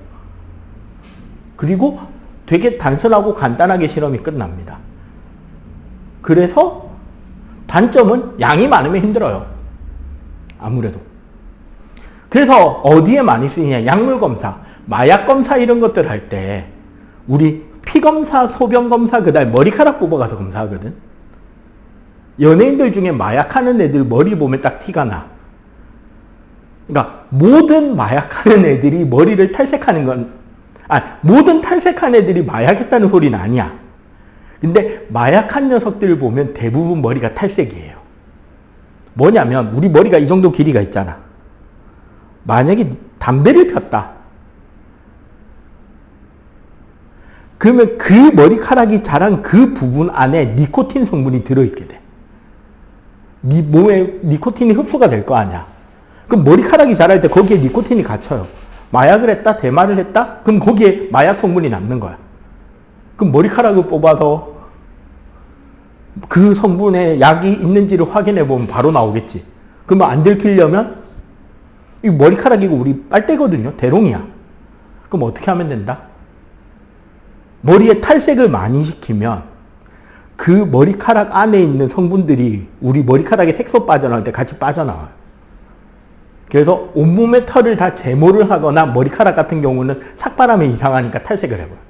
그리고 되게 단순하고 간단하게 실험이 끝납니다. 그래서 단점은 양이 많으면 힘들어요. 아무래도. 그래서 어디에 많이 쓰이냐? 약물 검사, 마약 검사 이런 것들 할 때 우리 피 검사, 소변 검사, 그다음에 머리카락 뽑아가서 검사하거든. 연예인들 중에 마약하는 애들 머리 보면 딱 티가 나. 그러니까 모든 마약하는 애들이 머리를 탈색하는 건, 모든 탈색한 애들이 마약했다는 소리는 아니야. 근데 마약한 녀석들을 보면 대부분 머리가 탈색이에요. 뭐냐면 우리 머리가 이 정도 길이가 있잖아. 만약에 담배를 폈다. 그러면 그 머리카락이 자란 그 부분 안에 니코틴 성분이 들어있게 돼. 네 몸에 니코틴이 흡수가 될 거 아니야. 그럼 머리카락이 자랄 때 거기에 니코틴이 갇혀요. 마약을 했다, 대마를 했다? 그럼 거기에 마약 성분이 남는 거야. 그럼 머리카락을 뽑아서 그 성분에 약이 있는지를 확인해 보면 바로 나오겠지. 그러면 안 들키려면 이 머리카락이고 우리 빨대거든요. 대롱이야. 그럼 어떻게 하면 된다? 머리에 탈색을 많이 시키면 그 머리카락 안에 있는 성분들이 우리 머리카락에 색소 빠져나올 때 같이 빠져나와요. 그래서 온몸의 털을 다 제모를 하거나 머리카락 같은 경우는 삭발하면 이상하니까 탈색을 해버려요.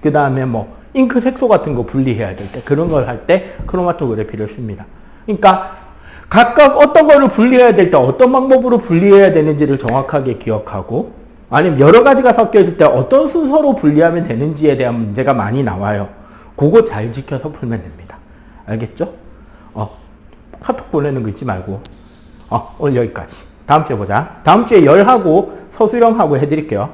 그 다음에 뭐 잉크 색소 같은 거 분리해야 될 때 그런 걸 할 때 크로마토그래피를 씁니다. 그러니까 각각 어떤 거를 분리해야 될 때 어떤 방법으로 분리해야 되는지를 정확하게 기억하고, 아니면 여러 가지가 섞여 있을 때 어떤 순서로 분리하면 되는지에 대한 문제가 많이 나와요. 그거 잘 지켜서 풀면 됩니다. 알겠죠? 카톡 보내는 거 잊지 말고. 오늘 여기까지. 다음 주에 보자. 다음 주에 열하고 서술형하고 해드릴게요.